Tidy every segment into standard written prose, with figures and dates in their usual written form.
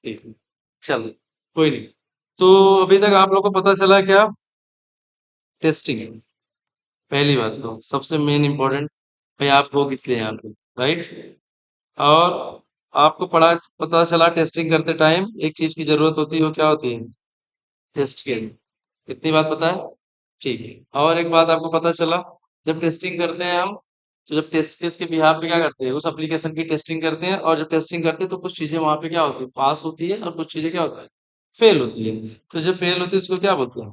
ठीक है, चल कोई नहीं। तो अभी तक आप लोग को पता चला क्या? टेस्टिंग। पहली बात तो सबसे मेन इम्पोर्टेंट, भाई आप लोग इसलिए यहाँ पे, राइट? और आपको पढ़ा पता चला टेस्टिंग करते टाइम एक चीज की जरूरत होती है, वो क्या होती है? Test case. इतनी बात पता है? ठीक है। और एक बात आपको पता चला, जब टेस्टिंग करते हैं हम, तो जब टेस्ट केस के बिहाफ पे क्या करते हैं, उस एप्लीकेशन की टेस्टिंग करते हैं, और जब टेस्टिंग करते हैं तो कुछ चीजें वहां पे क्या होती है, पास होती है, और कुछ चीजें क्या होता है, फेल होती है। तो जो फेल होती है उसको क्या बोलते हैं?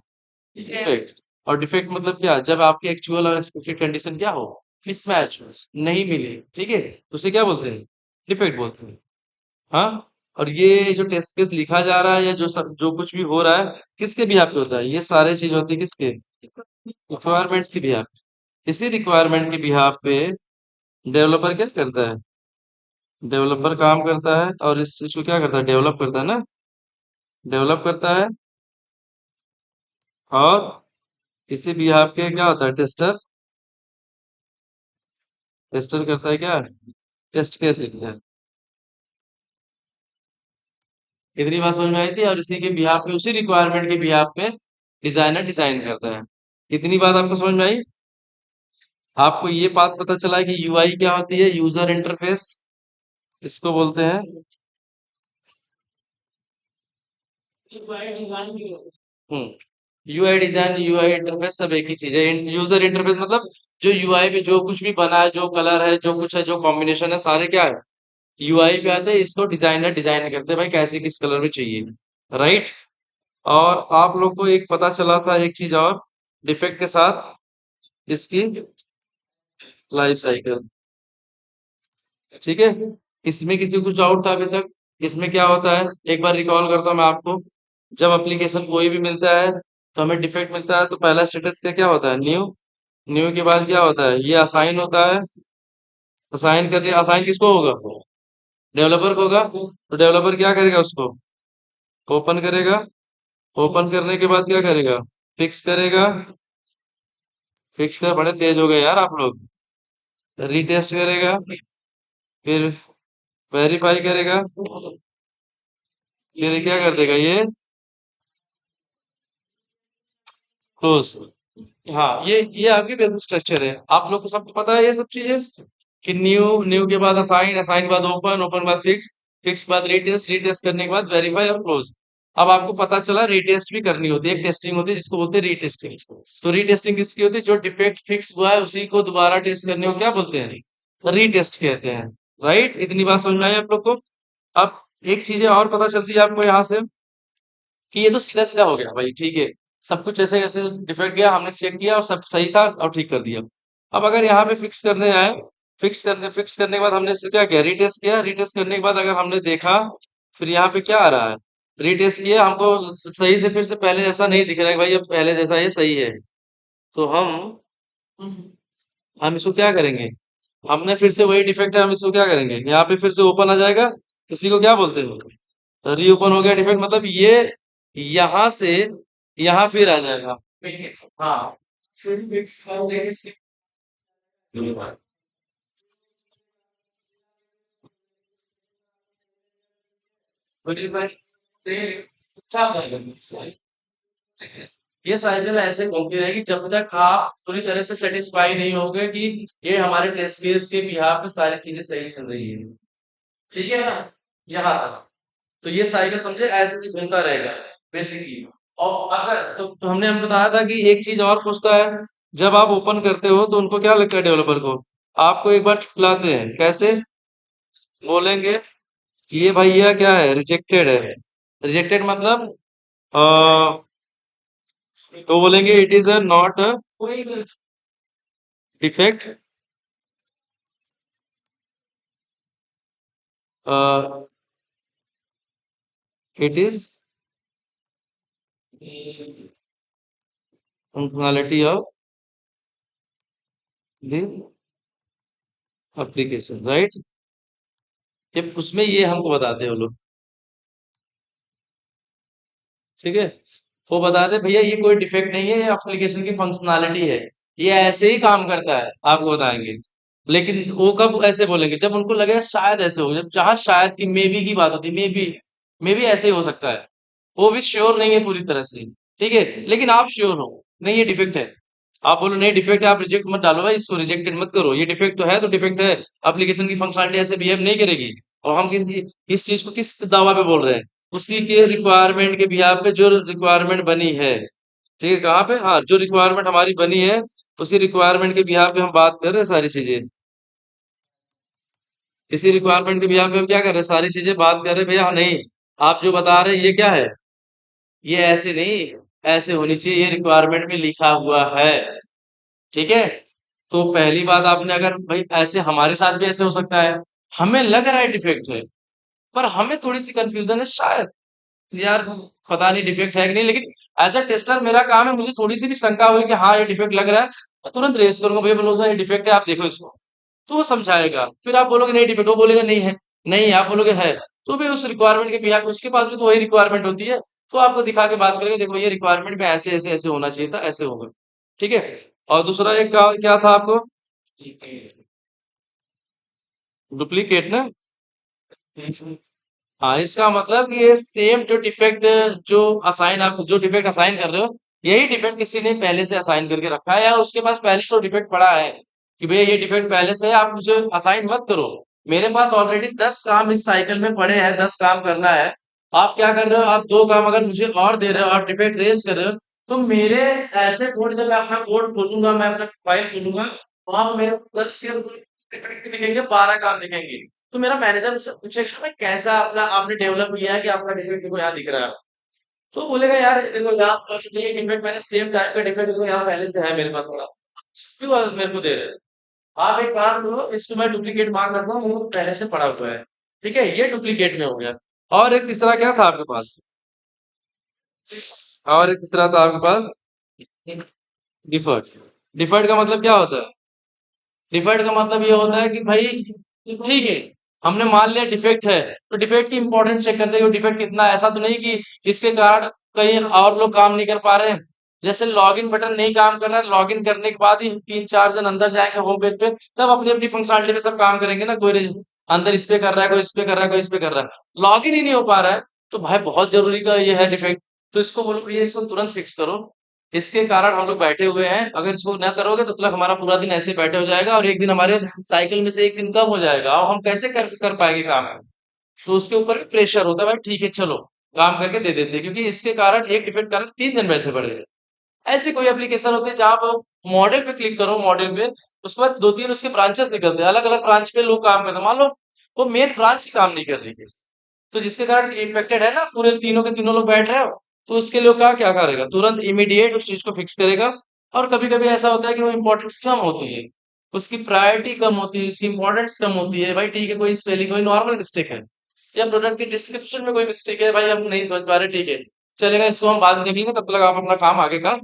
डिफेक्ट। और डिफेक्ट मतलब क्या, जब आपकी एक्चुअल और एक्सपेक्टेड कंडीशन क्या हो, मिसमैच हो, नहीं मिले, ठीक है, तो उसे क्या बोलते हैं? डिफेक्ट बोलते हैं। हाँ। और ये जो टेस्ट केस लिखा जा रहा है, या जो कुछ भी हो रहा है, किसके बिहाफ पे होता है? ये सारे चीज होती है किसके? रिक्वायरमेंट्स की बिहाफ। इसी रिक्वायरमेंट के बिहाफ पे डेवलपर क्या करता है? डेवलपर काम करता है, और इस चीज को क्या करता है? डेवलप करता है ना। डेवलप करता है। और इसी बिहाफ के क्या होता है? टेस्टर। टेस्टर करता है क्या? टेस्ट केस लिखता है। इतनी बात समझ में आई थी? और इसी के बिहाफ पे, उसी रिक्वायरमेंट के बिहाफ पे डिजाइनर डिजाइन करता है। इतनी बात आपको समझ में आई? आपको ये बात पता चला है कि यूआई क्या होती है? User interface. इसको बोलते हैं। हम्म। यूआई डिजाइन, यूआई इंटरफेस सब एक ही चीज है। यूजर इंटरफेस मतलब जो यूआई पे जो कुछ भी बना है, जो कलर है, जो कुछ है, जो कॉम्बिनेशन है, सारे क्या है, यूआई पे आते हैं। इसको डिजाइनर डिजाइन करते हैं, भाई कैसे किस कलर में चाहिए, राइट? और आप लोग को एक पता चला था एक चीज और, डिफेक्ट के साथ इसकी लाइफ साइकिल। ठीक है। इसमें किसी को कुछ डाउट था अभी तक? इसमें क्या होता है, एक बार रिकॉल करता हूँ मैं आपको। जब एप्लीकेशन कोई भी मिलता है, तो हमें डिफेक्ट मिलता है, तो पहला स्टेटस क्या होता है? न्यू। न्यू के बाद क्या होता है? ये असाइन होता है। असाइन करके, असाइन किसको होगा? डेवलपर को होगा। तो डेवलपर क्या करेगा? उसको ओपन करेगा। ओपन करने के बाद क्या करेगा? फिक्स करेगा। फिक्स कर, बड़े तेज हो गए यार आप लोग। रीटेस्ट करेगा। फिर वेरीफाई करेगा। फिर क्या कर देगा ये? क्लोज। हाँ, ये आपकी बेसिक स्ट्रक्चर है। आप लोग को सबको पता है ये सब चीजें, कि न्यू, न्यू के बाद असाइन, असाइन के बाद ओपन, ओपन बाद फिक्स, फिक्स बाद रीटेस्ट, रीटेस्ट करने के बाद वेरीफाई और क्लोज। अब आपको पता चला रीटेस्ट भी करनी होती है, एक टेस्टिंग होती है जिसको बोलते हैं रीटेस्टिंग। तो रीटेस्टिंग किसकी होती है? जो डिफेक्ट फिक्स हुआ है उसी को दोबारा टेस्ट करने को क्या बोलते हैं? रीटेस्ट कहते हैं। राइट? इतनी बात समझ में आई आप लोग को? अब एक चीजें और पता चलती है आपको यहाँ से, कि ये तो सीधा सीधा हो गया भाई, ठीक है, सब कुछ ऐसे ऐसे डिफेक्ट गया, हमने चेक किया और सब सही था और ठीक कर दिया। अब अगर यहाँ पे फिक्स करने आए, फिक्स करने के बाद हमने इससे क्या किया? रीटेस्ट किया। रीटेस्ट करने के बाद अगर हमने देखा, फिर यहाँ पे क्या आ रहा है? रीटेस्ट किया, हमको सही से फिर से पहले जैसा नहीं दिख रहा है, भाई अब पहले जैसा ये सही है। तो हम इसको क्या करेंगे? हमने फिर से वही डिफेक्ट है, हम इसको क्या करेंगे? यहाँ पे फिर से ओपन आ जाएगा। इसी को क्या बोलते हैं? रीओपन हो गया डिफेक्ट, मतलब ये यहाँ से यहाँ फिर आ जाएगा। हाँ। ये साइकिल ऐसे घूमती रहेगी जब तक आप पूरी तरह से सेटिस्फाई नहीं होगे कि ये हमारे टेस्ट केस के बिहाफ पे सारी चीजें सही चल रही है। ठीक है ना? यहाँ तक। तो ये साइकिल समझे ऐसे ही घूमता रहेगा, बेसिकली। और अगर तो हमने हम बताया था कि एक चीज और पूछता है, जब आप ओपन करते हो तो उनको क्या लगता है डेवलपर को? आपको एक बार छुटलाते हैं, कैसे? बोलेंगे कि ये भैया क्या है, रिजेक्टेड है। रिजेक्टेड मतलब तो बोलेंगे it is a not a defect, it is functionality of the application, right? ये उसमें ये हमको बताते हैं वो लोग। ठीक है। वो बताते हैं भैया ये कोई डिफेक्ट नहीं है, ये एप्लीकेशन की फंक्शनैलिटी है, ये ऐसे ही काम करता है, आपको बताएंगे। लेकिन वो कब ऐसे बोलेंगे? जब उनको लगे शायद ऐसे हो, जब जहां शायद की मे बी की बात होती, मे बी, मे भी ऐसे ही हो सकता है, वो भी श्योर नहीं है पूरी तरह से, ठीक है, लेकिन आप श्योर हो नहीं ये डिफेक्ट है, आप बोलो नहीं डिफेक्ट है, आप रिजेक्ट मत डालो भाई, इसको रिजेक्टेड मत करो, ये डिफेक्ट तो है तो डिफेक्ट है, एप्लीकेशन की फंक्शनलिटी ऐसे बिहेव नहीं करेगी। और हम किस चीज को किस दावा पे बोल रहे हैं, उसी के रिक्वायरमेंट के बिहाफ पे जो रिक्वायरमेंट बनी है, ठीक है, कहाँ पे, हाँ, जो रिक्वायरमेंट हमारी बनी है उसी रिक्वायरमेंट के बिहाफ पे हम बात कर रहे हैं सारी चीजें, इसी रिक्वायरमेंट के बिहाफ पे हम क्या कर रहे हैं, सारी चीजें बात कर रहे हैं भैया, नहीं आप जो बता रहे हैं ये क्या है, ये ऐसे नहीं, ऐसे होनी चाहिए, ये रिक्वायरमेंट में लिखा हुआ है, ठीक है। तो पहली बात आपने, अगर भाई ऐसे हमारे साथ भी ऐसे हो सकता है, हमें लग रहा है डिफेक्ट है, पर हमें थोड़ी सी कंफ्यूजन है शायद, यार पता नहीं डिफेक्ट है कि नहीं, लेकिन एज अ टेस्टर मेरा काम है, मुझे थोड़ी सी भी शंका हुई कि हाँ ये डिफेक्ट लग रहा है, तो तुरंत रेस करूंगा, भैया बोलूंगा ये डिफेक्ट है आप देखो इसको, तो वो समझाएगा, फिर आप बोलोगे नहीं डिफेक्ट, वो बोलेगा नहीं है, नहीं आप बोलोगे है, तो भी उस रिक्वायरमेंट के बिहाफ उसके पास भी तो वही रिक्वायरमेंट होती है, तो आपको दिखा के बात करेगा देखो ये रिक्वायरमेंट में ऐसे ऐसे ऐसे होना चाहिए था, ऐसे होगा, ठीक है। और दूसरा एक क्या था आपको, डुप्लीकेट ना, हाँ इसका मतलब कि ये सेम जो डिफेक्ट, जो असाइन आप जो डिफेक्ट असाइन कर रहे हो, यही डिफेक्ट किसी ने पहले से असाइन करके रखा है, या उसके पास पहले से डिफेक्ट पड़ा है कि भैया ये डिफेक्ट पहले से है, आप मुझे असाइन मत करो, मेरे पास ऑलरेडी 10 काम इस साइकिल में पड़े हैं, 10 काम करना है, आप क्या कर रहे हो, आप 2 काम अगर मुझे और दे रहे हो और डिफेक्ट रेज कर रहे हो, तो मेरे ऐसे कोड, जब मैं अपना कोड खोलूंगा, मैं अपना फाइल खोलूंगा, वहां पर मेरे को 10 के डिफेक्ट दिखेंगे, 12 काम दिखेंगे, तो मेरा मैनेजर मुझसे पूछेगा मैं कैसा अपना आपने डेवलप किया है कि आपका डिफेक्ट देखो यहाँ दिख रहा है, तो बोलेगा यार देखो यहाँ फर्स्ट ये डिफेक्ट मैंने सेम टाइप का डिफेक्ट देखो यहाँ पहले से है मेरे पास थोड़ा, क्यों आप मेरे को दे रहे हो, आप एक काम करो इसको मैं डुप्लीकेट मार्क करता हूँ, वो पहले से पड़ा हुआ है, ठीक है, ये डुप्लीकेट में हो गया। और एक तीसरा क्या था आपके पास, और एक तीसरा था आपके पास डिफर्ड, डिफर्ड का मतलब क्या होता है, डिफेक्ट का मतलब ये होता है कि भाई ठीक है, हमने मान लिया डिफेक्ट है, तो डिफेक्ट की इंपॉर्टेंस चेक करते हैं कि डिफेक्ट कितना है, ऐसा तो नहीं कि इसके कारण कहीं और लोग काम नहीं कर पा रहे हैं, जैसे लॉगिन बटन नहीं काम कर रहा है, लॉगिन करने के बाद ही 3-4 जन अंदर जाएंगे होम पेज पे, तब अपनी अपनी फंक्शनलिटी पे सब काम करेंगे ना, अंदर इस पे कर रहा है, कोई इस पे कर रहा है, कोई इस पे कर रहा है, लॉगिन ही नहीं हो पा रहा है, तो भाई बहुत जरूरी का ये है डिफेक्ट, तो इसको बोलो भैया इसको तुरंत फिक्स करो, इसके कारण हम लोग बैठे हुए हैं, अगर इसको ना करोगे तो मतलब हमारा पूरा दिन ऐसे ही बैठे हो जाएगा, और एक दिन हमारे साइकिल में से एक दिन कम हो जाएगा, और हम कैसे कर पाएंगे काम, तो उसके ऊपर भी प्रेशर होता है, भाई ठीक है चलो काम करके दे देते हैं, क्योंकि इसके कारण एक डिफेक्ट कारण 3 दिन बैठे पड़े हैं। ऐसी कोई एप्लीकेशन होती है जहां आप मॉडल पे क्लिक करो, मॉडल पे उसके बाद 2-3 उसके ब्रांचेस निकलते हैं, अलग अलग ब्रांच पे लोग काम करते हैं, मान लो वो मेन ब्रांच ही काम नहीं कर रही है, तो जिसके कारण इम्पेक्टेड है ना, पूरे तीनों के तीनों लोग बैठ रहे हो, तो उसके लिए वो क्या क्या करेगा, तुरंत इमीडिएट उस चीज को फिक्स करेगा। और कभी कभी ऐसा होता है कि वो इम्पोर्टेंस कम होती है, उसकी प्रायोरिटी कम होती है, उसकी इंपॉर्टेंस कम होती है, भाई ठीक है कोई स्पेलिंग कोई नॉर्मल मिस्टेक है, या प्रोडक्ट की डिस्क्रिप्शन में कोई मिस्टेक है, भाई हम नहीं समझ पा रहे, ठीक है चलेगा, इसको हम बाद में देख लेंगे, तब तक आप अपना काम आगे का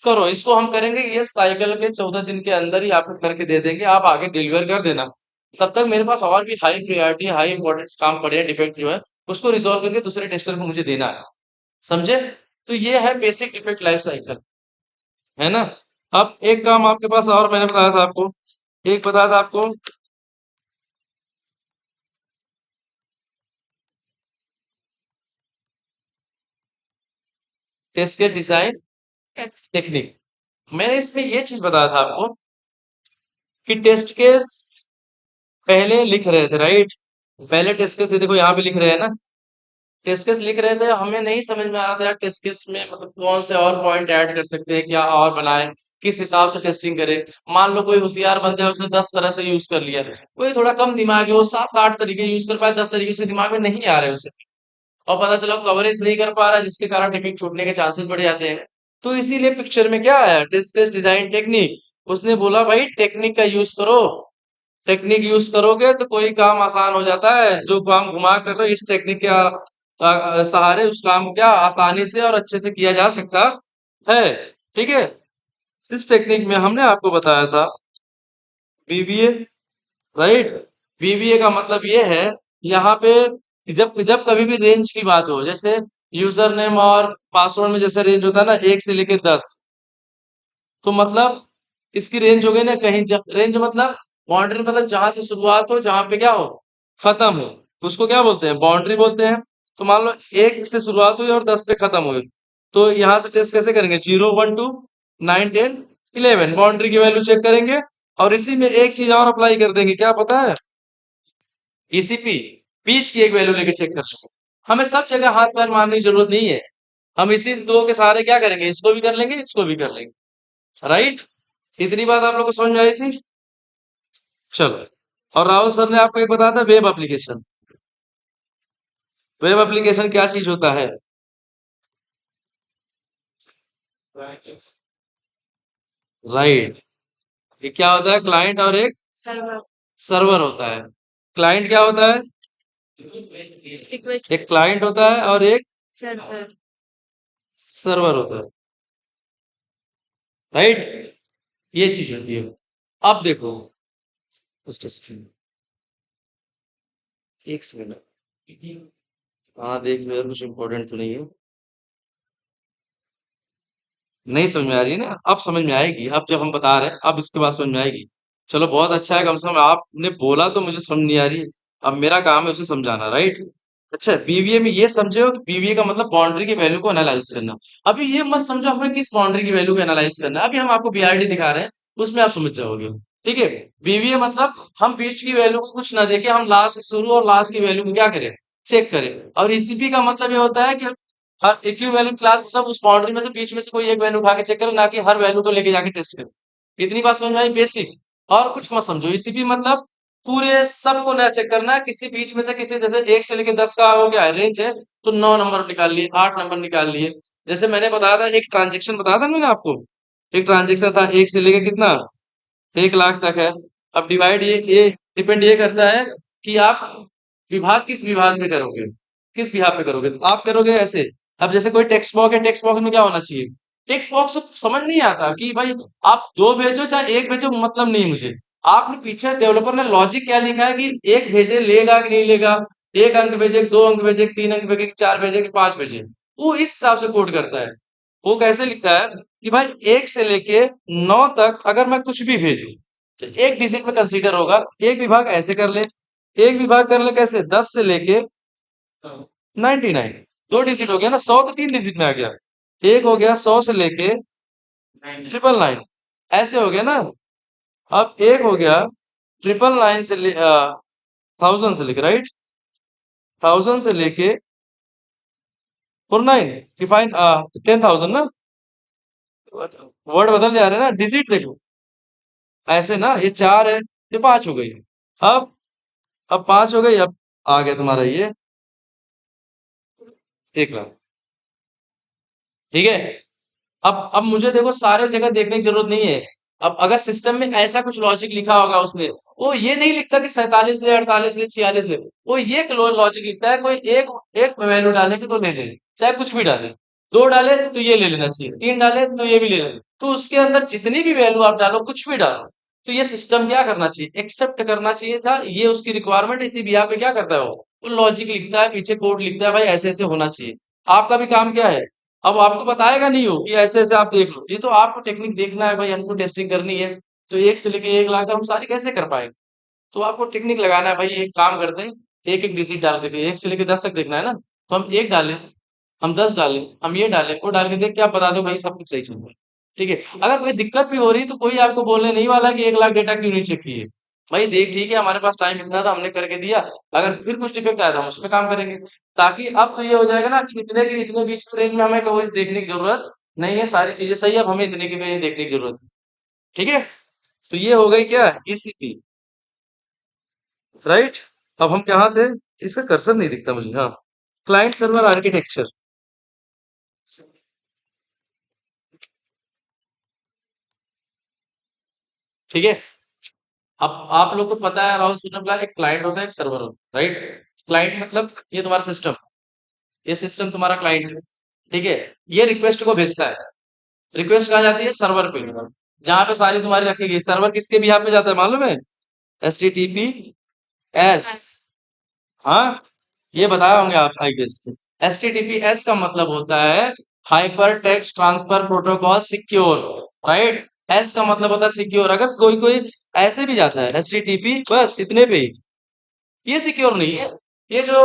करो, इसको हम करेंगे ये साइकिल के 14 दिन के अंदर ही आपको करके दे देंगे, आप आगे डिलीवर कर देना, तब तक मेरे पास और भी हाई प्रायोरिटी हाई इंपॉर्टेंस काम पड़े हैं, डिफेक्ट जो है उसको रिजॉल्व करके दूसरे टेस्टर को मुझे देना है, समझे, तो ये है बेसिक डिफेक्ट लाइफ साइकिल, है ना। अब एक काम आपके पास और मैंने बताया था आपको, एक बताया था आपको, टेस्ट के डिजाइन टेक्निक, मैंने इसमें ये चीज बताया था आपको कि टेस्ट केस पहले लिख रहे थे, राइट, पहले टेस्ट केस देखो यहाँ पे लिख रहे हैं ना, टेस्ट केस लिख रहे थे, हमें नहीं समझ में आ रहा था यार टेस्ट केस में मतलब कौन से और पॉइंट ऐड कर सकते हैं, क्या और बनाए, किस हिसाब से टेस्टिंग करें, मान लो कोई होशियार बंदा है उसने 10 तरह से यूज कर लिया, कोई थोड़ा कम दिमाग है वो 7-8 तरीके यूज कर पाए, 10 तरीके उसके दिमाग में नहीं आ रहे उसे, और पता चला कवरेज नहीं कर पा रहा है, जिसके कारण डिफेक्ट छूटने के चांसेस बढ़ जाते हैं। तो इसीलिए पिक्चर में क्या आया, टेस्ट केस डिजाइन टेक्निक, उसने बोला भाई टेक्निक का यूज करो, टेक्निक यूज करोगे तो कोई काम आसान हो जाता है, जो काम घुमा कर रहे हो इस टेक्निक के सहारे उस काम को क्या आसानी से और अच्छे से किया जा सकता है, ठीक है। इस टेक्निक में हमने आपको बताया था बीबीए, राइट, बीबीए का मतलब ये है, यहाँ पे जब जब कभी भी रेंज की बात हो, जैसे यूजर नेम और पासवर्ड में जैसे रेंज होता है ना 1 से लेके 10, तो मतलब इसकी रेंज हो गई ना, कहीं रेंज मतलब बाउंड्री, मतलब जहां से शुरुआत हो जहां पे क्या हो खत्म हो, उसको क्या बोलते हैं, बाउंड्री बोलते हैं। तो मान लो 1 से शुरुआत हुई और 10 पे खत्म हुई, तो यहाँ से टेस्ट कैसे करेंगे? 0 1 2 9 10 11 बाउंड्री की वैल्यू चेक करेंगे और इसी में एक चीज और अप्लाई कर देंगे, क्या पता है? ईसीपी, बीच की एक वैल्यू लेके चेक कर लेंगे। हमें सब जगह हाथ पैर मारने की जरूरत नहीं है, हम इसी दो के सहारे क्या करेंगे? इसको भी कर लेंगे, इसको भी कर लेंगे। राइट? इतनी बात आप लोग को समझ में आई थी? चलो, और राहुल सर ने आपको एक बताया था वेब एप्लीकेशन। वेब एप्लीकेशन क्या चीज होता है? राइट। ये क्या होता है? क्लाइंट और एक सर्वर होता है। क्लाइंट क्या होता है? एक क्लाइंट होता है और एक सर्वर होता है। राइट? ये चीज होती है। अब देखो, just a second, एक सेकंड। हाँ देख लो यार, कुछ इम्पोर्टेंट तो नहीं है। नहीं समझ में आ रही है ना? अब समझ में आएगी, अब जब हम बता रहे हैं अब इसके बाद समझ में आएगी। चलो बहुत अच्छा है, कम से कम आपने बोला तो मुझे समझ नहीं आ रही है। अब मेरा काम है उसे समझाना, राइट? अच्छा, बीवीए में ये समझो कि बीवीए का मतलब बाउंड्री की वैल्यू को एनालाइज करना। अभी ये मत समझो हमें किस बाउंड्री की वैल्यू को एनालाइज करना है, अभी हम आपको बीआरडी दिखा रहे हैं, उसमें आप समझ जाओगे। ठीक है? बीवीए मतलब हम बीच की वैल्यू को कुछ ना देखे, हम लास्ट शुरू और लास्ट की वैल्यू को क्या करें? चेक करें। और ईसीपी का मतलब ये होता है कि हर इक्विवेलेंट क्लास मतलब उस बाउंड्री में से बीच में से कोई एक वैल्यू उठा के चेक करो, ना कि हर वैल्यू को लेके जाके टेस्ट करो। इतनी बात समझ में आई? बेसिक। और कुछ मत समझो। ईसीपी मतलब पूरे सबको नया चेक करना है, किसी बीच में से किसी, जैसे 1 से लेके 10 का हो गया रेंज है, तो 9 नंबर निकाल लिए, 8 नंबर निकाल लिए। जैसे मैंने बताया था, एक ट्रांजेक्शन बताया था मैंने आपको, एक ट्रांजेक्शन था 1 से लेके कितना, 1 लाख तक है। अब डिवाइड ये डिपेंड ये करता है कि आप विभाग किस विभाग में करोगे, किस विभाग पे करोगे। तो आप करोगे ऐसे, अब जैसे कोई टेक्स्ट बॉक्स है, टेक्स्ट बॉक्स में क्या होना चाहिए? टेक्स्ट बॉक्स तो समझ नहीं आता कि भाई आप दो भेजो चाहे एक भेजो, मतलब नहीं मुझे। आपने पीछे डेवलपर ने लॉजिक क्या लिखा है कि एक भेजे लेगा कि नहीं लेगा, एक अंक भेजे, 2 अंक भेजे, 3 अंक भेजे, 4 भेजे, 5 भेजे, वो इस हिसाब से कोड करता है। वो कैसे लिखता है कि भाई 1 से लेके 9 तक अगर मैं कुछ भी भेजूं तो एक डिजिट में कंसीडर होगा। एक विभाग ऐसे कर ले, एक विभाग कर ले कैसे, 10 से लेके 99, 2 डिजिट हो गया ना, 100 तो 3 डिजिट में आ गया। एक हो गया 100 से लेके 999, ऐसे हो गया ना। अब एक हो गया 999 से ले 1000 से लेके, राइट, 1000 से लेके 49 डिफाइन 10,000 ना। वर्ड बदल जा रहे हैं ना, डिजिट देखो ऐसे ना, ये 4 है, ये 5 हो गई। अब अब 5 हो गई, अब आ गया तुम्हारा ये 1 लाख। ठीक है? अब मुझे देखो सारे जगह देखने की जरूरत नहीं है। अब अगर सिस्टम में ऐसा कुछ लॉजिक लिखा होगा उसने, वो ये नहीं लिखता कि 47 ले, 48 ले, 46 ले, वो ये लॉजिक लिखता है कोई एक एक वैल्यू डाले कि तो ले ले, चाहे कुछ भी डाले। 2 डाले तो ये ले लेना चाहिए, 3 डाले तो ये भी ले लेना। तो उसके अंदर जितनी भी वैल्यू आप डालो, कुछ भी डालो, तो ये सिस्टम क्या करना चाहिए? एक्सेप्ट करना चाहिए था। ये उसकी रिक्वायरमेंट, इसी बिहा पे क्या करता है वो लॉजिक लिखता है, पीछे कोड लिखता है, भाई ऐसे ऐसे होना चाहिए। आपका भी काम क्या है? अब आपको बताएगा नहीं हो कि ऐसे ऐसे आप देख लो, ये तो आपको टेक्निक देखना है भाई, हमको टेस्टिंग करनी है। तो 1 से लेके 1 लाख तक हम सारी कैसे कर पाए? तो आपको टेक्निक लगाना है भाई। एक काम करते हैं, एक एक डिजिट डाल देते हैं, 1 से लेके 10 तक देखना है ना, तो हम एक डालें, हम 10 डालें, हम ये डालें, वो डाल के देख के आप बता दो भाई सब कुछ सही चल रहा है। ठीक है? अगर कोई दिक्कत भी हो रही है तो कोई आपको बोलने नहीं वाला कि 1 लाख डेटा क्यों नहीं चेक किए। भाई देख, ठीक है हमारे पास टाइम इतना था, हमने करके दिया, अगर फिर कुछ डिफेक्ट आया तो हम उस पे काम करेंगे। ताकि अब तो ये हो जाएगा ना कि इतने के इतने बीच के रेंज में हमें कोई देखने की जरूरत नहीं है, सारी चीजें सही है, अब हमें इतने की में देखने की जरूरत है। ठीक है? तो ये हो गई क्या, ईसीपी। राइट? अब हम कहाँ थे? इसका कर्सर नहीं दिखता मुझे, हाँ, क्लाइंट सर्वर आर्किटेक्चर। ठीक है? अब आप लोग को पता है राहुल सिस्टम, एक क्लाइंट होता है, एक सर्वर होता है, राइट? क्लाइंट मतलब ये तुम्हारा सिस्टम, ये सिस्टम तुम्हारा क्लाइंट है। ठीक है? ये रिक्वेस्ट को भेजता है, रिक्वेस्ट कहाँ जाती है? सर्वर पे, जहां पे सारी तुम्हारी रखी गई। सर्वर किसके भी यहाँ पे जाता है मालूम है? HTTPS। हाँ, ये बताया होंगे आप आई गेस। HTTPS का मतलब होता है hyper text transfer protocol secure. Right? S का मतलब होता है सिक्योर। अगर कोई कोई ऐसे भी जाता है HTTP बस इतने पे ही, ये सिक्योर नहीं है। ये जो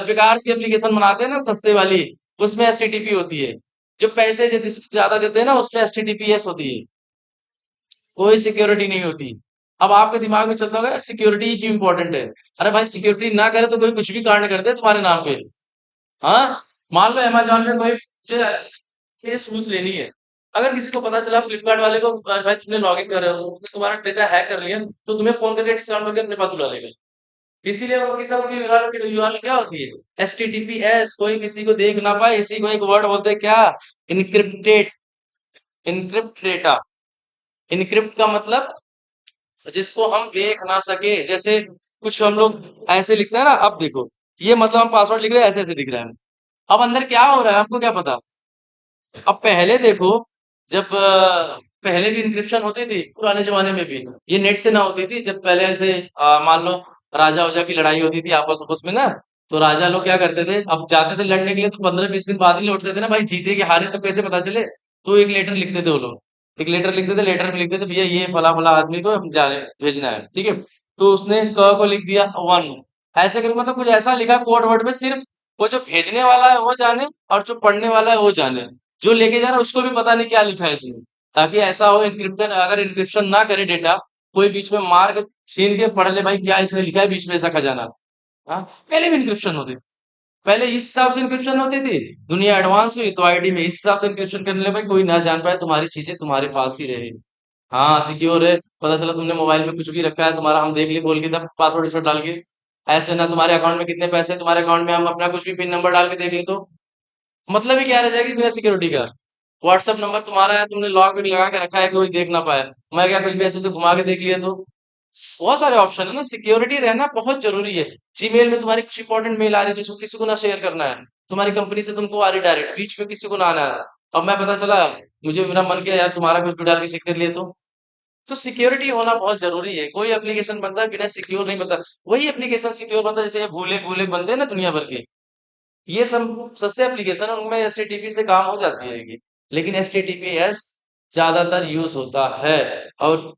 बेकार सी एप्लीकेशन बनाते हैं ना सस्ते वाली, उसमें एचटीटीपी होती है। जो पैसे ज्यादा देते हैं ना उसमें एचटीटीपीएस होती है। कोई सिक्योरिटी नहीं होती। अब आपके दिमाग में चलता होगा सिक्योरिटी क्यों इंपॉर्टेंट है। अरे भाई सिक्योरिटी ना करे तो कोई कुछ भी कांड कर दे तुम्हारे नाम पे। हाँ, मान लो अमेजोन में कोई मुझे शूज लेनी है। अगर किसी को पता चला फ्लिपकार्ट वाले को, "अरे भाई तुमने लॉग इन कर रहे हो, तुमने तुम्हारा डेटा हैक कर लिया, तो तुम्हें फोन करके डिस्काउंट करके अपने पास बुला लेगा। इसीलिए उनकी सबकी यूआरएल क्या होती है, एचटीटीपीएस, कोई किसी को देख ना पाए। इसी को एक वर्ड बोलते हैं क्या, इनक्रिप्टेड, इनक्रिप्ट डेटा। इनक्रिप्ट का मतलब जिसको हम देख ना सके। जैसे कुछ हम लोग ऐसे लिखते हैं ना, अब देखो ये मतलब हम पासवर्ड लिख रहे हैं, ऐसे ऐसे दिख रहा है। अब अंदर क्या हो रहा है आपको क्या पता। अब पहले देखो, जब पहले भी इंक्रिप्शन होती थी पुराने जमाने में भी, ये नेट से ना होती थी। जब पहले ऐसे मान लो राजा वजा की लड़ाई होती थी आपस आपस में ना, तो राजा लोग क्या करते थे, अब जाते थे लड़ने के लिए तो 15-20 दिन बाद ही लौटते थे ना भाई, जीते कि हारे तो कैसे पता चले। तो एक लेटर लिखते थे वो लोग, एक लेटर लिखते थे, लेटर में लिखते थे भैया ये फला फला आदमी को हम जाने भेजना है, ठीक है। तो उसने क को लिख दिया 1, ऐसे करके मतलब कुछ ऐसा लिखा कोड वर्ड में, सिर्फ वो जो भेजने वाला है वो जाने और जो पढ़ने वाला है वो जाने, जो लेके जा रहा है उसको भी पता नहीं क्या लिखा है इसमें। ताकि ऐसा हो इनक्रिप्शन, अगर इनक्रिप्शन ना करे डेटा, कोई बीच में मार के छीन के पढ़ ले भाई क्या इसने लिखा है बीच में ऐसा खजाना। हाँ, पहले भी इनक्रिप्शन होती थी। पहले इस हिसाब से इनक्रिप्शन होती थी। दुनिया एडवांस हुई तो आईडी में इस हिसाब से इनक्रिप्शन करने लगे भाई, कोई ना जान पाए, तुम्हारी चीजें तुम्हारे पास ही रहे। हाँ सिक्योर है, पता चला तुमने मोबाइल में कुछ भी रखा है तुम्हारा, हम देख लिए खोल के तब पासवर्ड वासवर्ड डाल के। ऐसे ना तुम्हारे अकाउंट में कितने पैसे हैं, तुम्हारे अकाउंट में हम अपना कुछ भी पिन नंबर डाल के देख ले तो मतलब ही क्या रह जाएगी बिना सिक्योरिटी का। व्हाट्सएप नंबर तुम्हारा है, तुमने लॉक भी लगा के रखा है कि कोई देख ना पाए। मैं क्या कुछ भी ऐसे से घुमा के देख लिया तो बहुत सारे ऑप्शन है ना, सिक्योरिटी रहना बहुत जरूरी है। जीमेल में तुम्हारी कुछ इंपॉर्टेंट मेल आ रही है जिसको किसी को ना शेयर करना है, तुम्हारी कंपनी से तुमको आ रही डायरेक्ट, बीच में किसी को ना आना है। अब मैं पता चला, मुझे मेरा मन किया यार तुम्हारा कुछ भी डाल के चेक कर लिए तो सिक्योरिटी होना बहुत जरूरी है। कोई एप्लीकेशन बनता है बिना सिक्योर नहीं बनता। वही एप्लीकेशन सिक्योर बनता है जैसे ये भूले भूले बनते हैं ना दुनिया भर के, ये सब सस्ते एप्लीकेशन है, उनमें एचटीटीपी से काम हो जाती है ये। लेकिन एचटीटीपीएस ज्यादातर यूज होता है। और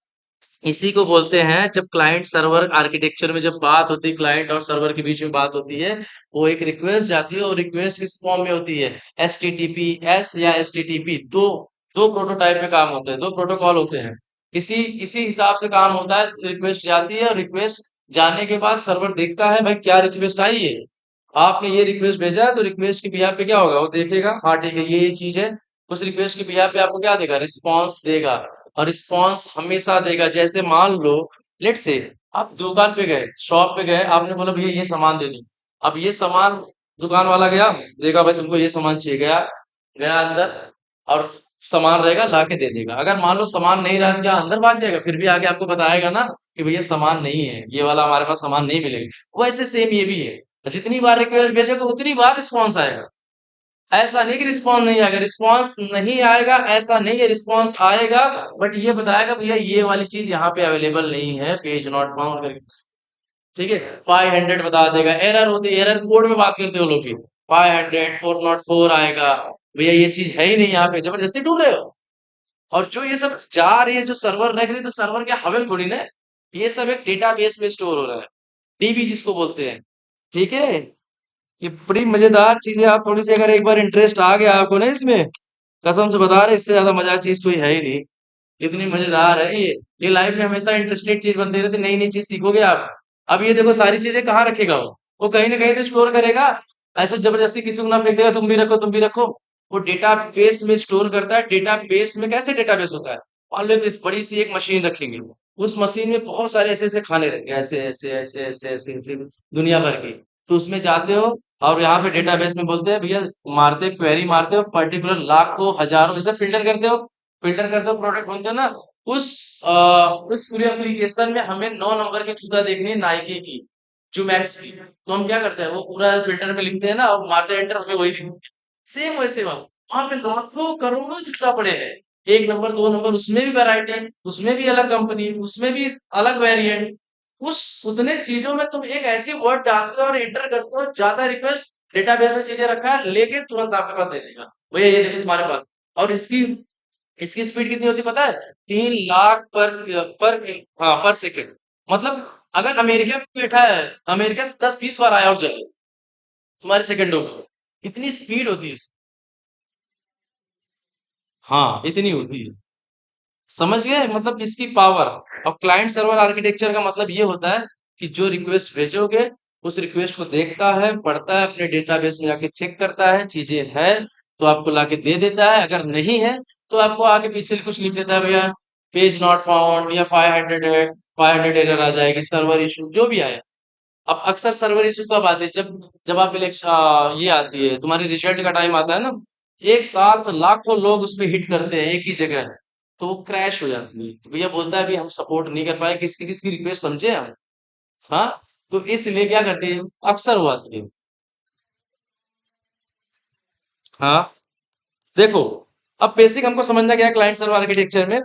इसी को बोलते हैं, जब क्लाइंट सर्वर आर्किटेक्चर में जब बात होती है, क्लाइंट और सर्वर के बीच में बात होती है, वो एक रिक्वेस्ट जाती है और रिक्वेस्ट किस फॉर्म में होती है, एचटीटीपीएस या एचटीटीपी। दो दो प्रोटोटाइप में काम होते हैं, दो प्रोटोकॉल होते हैं। इसी इसी हिसाब से काम होता है। रिक्वेस्ट जाती है और रिक्वेस्ट जाने के बाद सर्वर देखता है भाई क्या रिक्वेस्ट आई है। आपने ये रिक्वेस्ट भेजा है तो रिक्वेस्ट के बिहाफ पे क्या होगा, वो देखेगा हाँ ठीक है ये चीज है। उस रिक्वेस्ट के बिहाफ पे आपको क्या देगा, रिस्पॉन्स देगा। और रिस्पॉन्स हमेशा देगा। जैसे मान लो, लेट से आप दुकान पे गए, शॉप पे गए, आपने बोला भैया ये सामान दे दो। अब ये सामान, दुकान वाला गया, देखा भाई तुमको ये सामान चाहिए, गया गया अंदर और सामान रहेगा ला के दे देगा। अगर मान लो सामान नहीं रहा तो क्या अंदर भाग जाएगा, फिर भी आके आपको बताएगा ना कि भैया सामान नहीं है, ये वाला हमारे पास सामान नहीं मिलेगा। वैसे सेम ये भी है, जितनी बार रिक्वेस्ट भेजोगे उतनी बार रिस्पॉन्स आएगा। ऐसा नहीं कि रिस्पॉन्स नहीं आएगा, रिस्पॉन्स नहीं आएगा ऐसा नहीं है, रिस्पॉन्स आएगा। बट ये बताएगा भैया ये वाली चीज यहाँ पे अवेलेबल नहीं है, पेज नॉट फाउंड करके, ठीक है। 500 बता देगा। एरर होती है, एरर कोड में बात करते हो लोग की, 500 404 आएगा। भैया ये चीज है ही नहीं यहाँ पे, जबरदस्ती ढूंढ रहे हो। और जो ये सब जा रही है, जो सर्वर रख रही है, तो सर्वर के हवा में थोड़ी ना है। ये सब एक डेटाबेस में स्टोर हो रहा है, डीबी जिसको बोलते हैं, ठीक है। ये बड़ी मजेदार चीज है। आप थोड़ी सी अगर एक बार इंटरेस्ट आ गया आपको ना इसमें, कसम से बता रहे इससे ज्यादा मजा चीज कोई है ही नहीं। इतनी मजेदार है ये लाइफ में हमेशा इंटरेस्टिंग चीज बनती रहती, नई नई चीज सीखोगे आप। अब ये देखो सारी चीजें कहाँ रखेगा वो कहीं ना कहीं तो स्टोर करेगा। ऐसे जबरदस्ती किसी को ना फेंक देगा तुम भी रखो तुम भी रखो। वो डेटा बेस में स्टोर करता है। डेटा बेस में कैसे डेटा बेस होता है, मान लो इस बड़ी सी एक मशीन रखेंगे, उस मशीन में बहुत सारे ऐसे ऐसे खाने रहेंगे, ऐसे ऐसे ऐसे ऐसे ऐसे ऐसे दुनिया भर के। तो उसमें जाते हो और यहाँ पे डेटाबेस में बोलते हैं भैया, मारते क्वेरी मारते हो, पर्टिकुलर लाखों हजारों जैसे फिल्टर करते हो प्रोडक्ट ढूंढते हो ना। उस उस पूरी एप्लीकेशन में हमें 9 नंबर की जूता देखनी है, नाइकी की, जो मैक्स की। तो हम क्या करते हैं, वो पूरा फिल्टर में लिखते हैं ना और मारते हैं एंटर, हमें वही दिखती है। सेम वैसे वहां पे लाखों करोड़ों जूता पड़े हैं, 1 नंबर 2 नंबर, उसमें भी वैरायटी, उसमें भी अलग कंपनी, उसमें भी अलग वेरिएंट। उस उतने चीजों में तुम एक ऐसी वर्ड डालते हो और एंटर करते हो, ज्यादा रिक्वेस्ट, डेटाबेस में चीजें रखा है, लेके तुरंत आपके पास दे देगा भैया ये देखो तुम्हारे पास। और इसकी इसकी स्पीड कितनी होती है पता है, 3 लाख पर पर हाँ पर सेकंड। मतलब अगर अमेरिका में बैठा है, अमेरिका से 10-20 बार आया और चले तुम्हारे सेकंडों में, इतनी स्पीड होती है हाँ, इतनी होती है। समझ गए मतलब इसकी पावर। और क्लाइंट सर्वर आर्किटेक्चर का मतलब ये होता है कि जो रिक्वेस्ट भेजोगे उस रिक्वेस्ट को देखता है, पढ़ता है, अपने डेटाबेस में जाके चेक करता है, चीजें है तो आपको लाके दे देता है, अगर नहीं है तो आपको आगे पीछे कुछ लिख देता है, भैया पेज नॉट फाउंड या 500 है, 500 एरर आ जाएगी, सर्वर इशू जो भी आए। अब अक्सर सर्वर इशू कब आते हैं, जब जब आप इलेक्शन ये आती है तुम्हारी रिजल्ट का टाइम आता है ना, एक साथ लाखों लोग उस पे हिट करते हैं एक ही जगह, तो वो क्रैश हो जाती है, तो भैया बोलता है भी हम सपोर्ट नहीं कर पाए किसकी किसकी रिक्वेस्ट, समझे हम। हाँ, तो इसलिए क्या करते हैं, अक्सर हुआ है। हाँ, देखो, अब बेसिक हमको समझना क्या है क्लाइंट सर्वर आर्किटेक्चर में।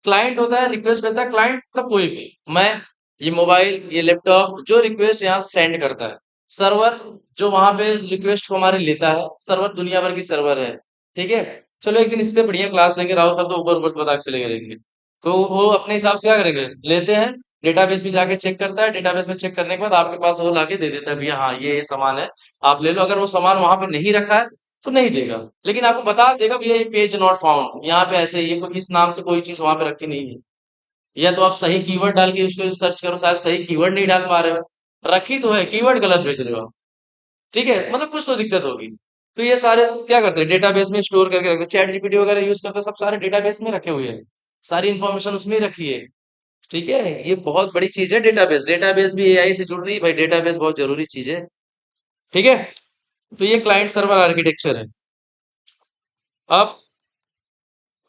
क्लाइंट होता है, रिक्वेस्ट करता है, क्लाइंट मतलब कोई भी, मैं, ये मोबाइल, ये लैपटॉप, जो रिक्वेस्ट यहाँ से सेंड करता है। सर्वर जो वहां पे रिक्वेस्ट को हमारे लेता है, सर्वर दुनिया भर की सर्वर है। ठीक है, चलो एक दिन इस पे बढ़िया क्लास लेंगे, राहुल सर तो ऊपर ऊपर से बता के चले रहेंगे। तो वो अपने हिसाब से क्या करेंगे, लेते हैं, डेटाबेस में जाके चेक करता है, डेटाबेस में चेक करने के बाद आपके पास वो लाके दे देता है, भैया हाँ ये सामान है, आप ले लो। अगर वो सामान वहां पे नहीं रखा है तो नहीं देगा, लेकिन आपको बता देगा भैया ये पेज नॉट फाउंड, यहाँ पे ऐसे ये कोई इस नाम से कोई चीज वहां पे रखी नहीं है। या तो आप सही कीवर्ड डाल के उसको सर्च करो, शायद सही कीवर्ड नहीं डाल पा रहे हो, रखी तो है, कीवर्ड गलत भेज रहे हो आप। ठीक है, मतलब कुछ तो दिक्कत होगी। तो ये सारे क्या करते हैं, डेटाबेस में स्टोर करके रखते हैं, चैट जीपीटी वगैरह यूज करते हैं, सब सारे डेटाबेस में रखे हुए हैं, सारी इन्फॉर्मेशन उसमें ही रखी है। ठीक है, ये बहुत बड़ी चीज है डेटाबेस, डेटाबेस भी एआई से जुड़ रही है भाई, डेटाबेस बहुत जरूरी चीज है। ठीक है, तो ये क्लाइंट सर्वर आर्किटेक्चर है। अब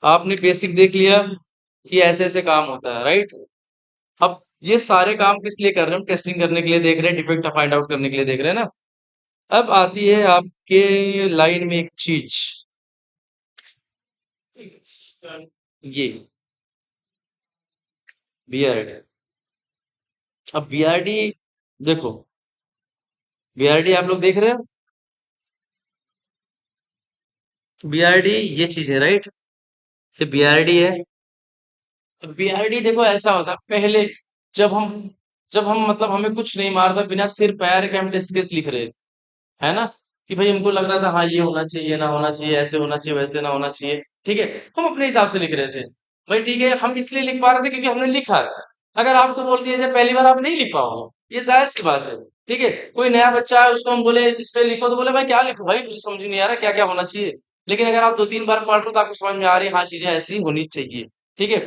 आपने बेसिक देख लिया कि ऐसे ऐसे काम होता है, राइट। अब ये सारे काम किस लिए कर रहे हैं हम, टेस्टिंग करने के लिए देख रहे हैं, डिफेक्ट फाइंड आउट करने के लिए देख रहे हैं ना। अब आती है आपके लाइन में एक चीज, ये बीआरडी। अब बीआरडी देखो, बीआरडी आप लोग देख रहे हो, बीआरडी ये चीज है, राइट। ये बीआरडी है। बीआरडी देखो ऐसा होता है, पहले जब हम जब हम मतलब हमें कुछ नहीं मारता, बिना सिर पैर के हम टेस्ट केस लिख रहे थे, है ना, कि भाई हमको लग रहा था हाँ ये होना चाहिए, ना होना चाहिए, ऐसे होना चाहिए, वैसे ना होना चाहिए। ठीक है, हम अपने हिसाब से लिख रहे थे। भाई ठीक है, हम इसलिए लिख पा रहे थे क्योंकि हमने लिखा है। अगर आपको बोल दिया जाए पहली बार आप नहीं लिख पाओगे, ये जायज सी बात है। ठीक है, कोई नया बच्चा है उसको हम बोले इस पे लिखो, तो बोले भाई क्या लिखो भाई, मुझे समझ नहीं आ रहा क्या क्या होना चाहिए। लेकिन अगर आप 2-3 बार पढ़ रहे हो तो आपको समझ में आ रही है हाँ चीजें ऐसी होनी चाहिए। ठीक है,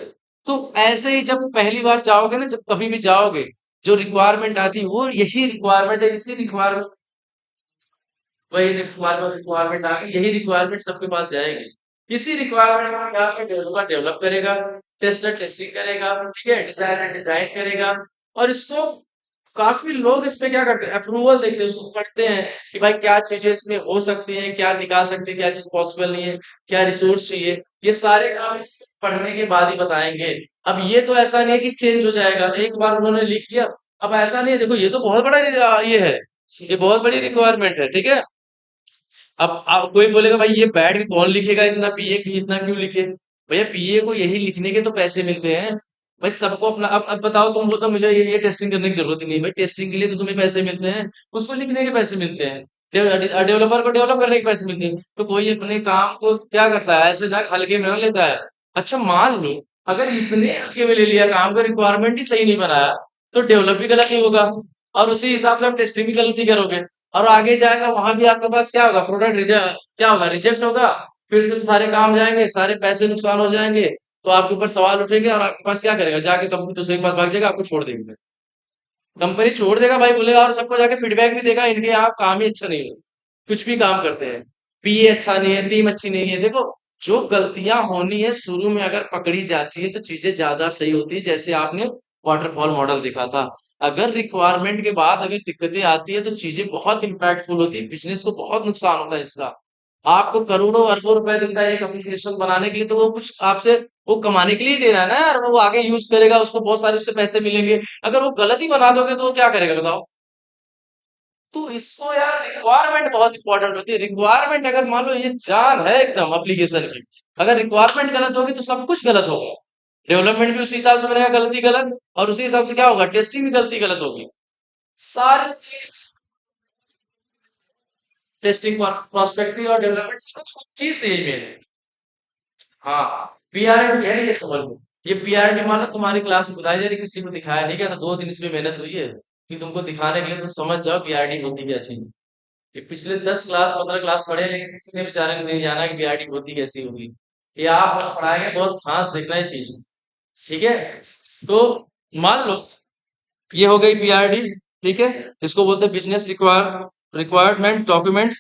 तो ऐसे ही जब पहली बार जाओगे ना, जब कभी भी जाओगे, जो रिक्वायरमेंट आती है वो यही रिक्वायरमेंट है, इसी रिक्वायरमेंट, वही रिक्वायरमेंट रिक्वायरमेंट आ गई, यही रिक्वायरमेंट सबके पास जाएगी। इसी रिक्वायरमेंट में क्या डेवलपर डेवलप करेगा, टेस्टर टेस्टिंग करेगा, ठीक है, डिजाइनर डिजाइन करेगा। और इसको काफी लोग इस पे क्या करते हैं, अप्रूवल देते हैं, उसको पढ़ते हैं कि भाई क्या चीजें इसमें हो सकती हैं, क्या निकाल सकते हैं, क्या चीज पॉसिबल नहीं है, क्या रिसोर्स चाहिए, ये सारे काम इस पढ़ने के बाद ही बताएंगे। अब ये तो ऐसा नहीं है कि चेंज हो जाएगा, एक बार उन्होंने लिख लिया, अब ऐसा नहीं है, देखो ये तो बहुत बड़ा ये है, ये बहुत बड़ी रिक्वायरमेंट है। ठीक है, अब कोई बोलेगा भाई ये बैठ के कौन लिखेगा, इतना पीए की इतना क्यों लिखे, भैया पीए को यही लिखने के तो पैसे मिलते हैं। भाई सबको अपना, अब बताओ, तुम बोलते हो मुझे ये टेस्टिंग करने की जरूरत ही नहीं, भाई टेस्टिंग के लिए तो तुम्हें पैसे मिलते हैं, उसको लिखने के पैसे मिलते हैं, डेवलपर को डेवलप करने के पैसे मिलते हैं। तो कोई अपने काम को क्या करता है, ऐसे ना हल्के में ना लेता है। अच्छा मान लो अगर इसने हल्के में ले लिया काम का, रिक्वायरमेंट ही सही नहीं बनाया, तो डेवलप भी गलत ही होगा, और उसी हिसाब से आप टेस्टिंग भी गलत ही करोगे, और आगे जाएगा वहां भी आपके पास क्या होगा, प्रोडक्ट क्या होगा, रिजेक्ट होगा। फिर से सारे काम जाएंगे, सारे पैसे नुकसान हो जाएंगे, तो आपके ऊपर सवाल उठेंगे, और आपके पास क्या करेगा, जाके कंपनी दूसरे के पास भाग जाएगा, आपको छोड़ देंगे, कंपनी छोड़ देगा भाई, बोलेगा, और सबको जाके फीडबैक भी देगा इनके यहाँ काम ही अच्छा नहीं है, कुछ भी काम करते हैं, पीए अच्छा नहीं है, टीम अच्छी नहीं है। देखो, जो गलतियां होनी है शुरू में अगर पकड़ी जाती है तो चीजें ज्यादा सही होती है, जैसे आपने वाटरफॉल मॉडल देखा था। अगर रिक्वायरमेंट के बाद अगर दिक्कतें आती है तो चीजें बहुत इंपैक्टफुल होती है, बिजनेस को बहुत नुकसान होता है इसका। आपको करोड़ों अरबों रुपए देता है एक एप्लीकेशन बनाने के लिए, तो वो कुछ आपसे वो कमाने के लिए ही दे रहा है ना यार, वो आगे यूज करेगा, उसको बहुत सारे उससे पैसे मिलेंगे। अगर वो गलत ही बना दोगे तो वो क्या करेगा बताओ। तो इसको यार रिक्वायरमेंट बहुत इंपॉर्टेंट होती है, रिक्वायरमेंट अगर मान लो ये जान है एकदम एप्लीकेशन की, अगर रिक्वायरमेंट गलत होगी तो सब कुछ गलत होगा। डेवलपमेंट भी उसी हिसाब से बनेगा गलती गलत, और उसी हिसाब से क्या होगा, टेस्टिंग भी गलती गलत होगी। सारी चीज टेस्टिंग, प्रोस्पेक्टिव और डेवलपमेंट चीज से यही मेन है। हाँ, पीआरडी है ये समझ लो। ये पीआरडी मानो तुम्हारी क्लास में बताई जा रही, किसी को दिखाया नहीं गया, तो 2 दिन इसमें मेहनत हुई है कि तुमको दिखाने के लिए तुम समझ जाओ पीआरडी होती क्या चीज। ये पिछले 10 क्लास 15 क्लास पढ़े, लेकिन किसी ने बेचारे ने नहीं जाना कि पीआरडी होती कैसी होगी। ये आप पढ़ाएंगे बहुत ध्यान से देखना ये चीज। ठीक है, तो मान लो ये हो गई पीआरडी। ठीक है, इसको बोलते हैं बिजनेस रिक्वायरमेंट डॉक्यूमेंट्स।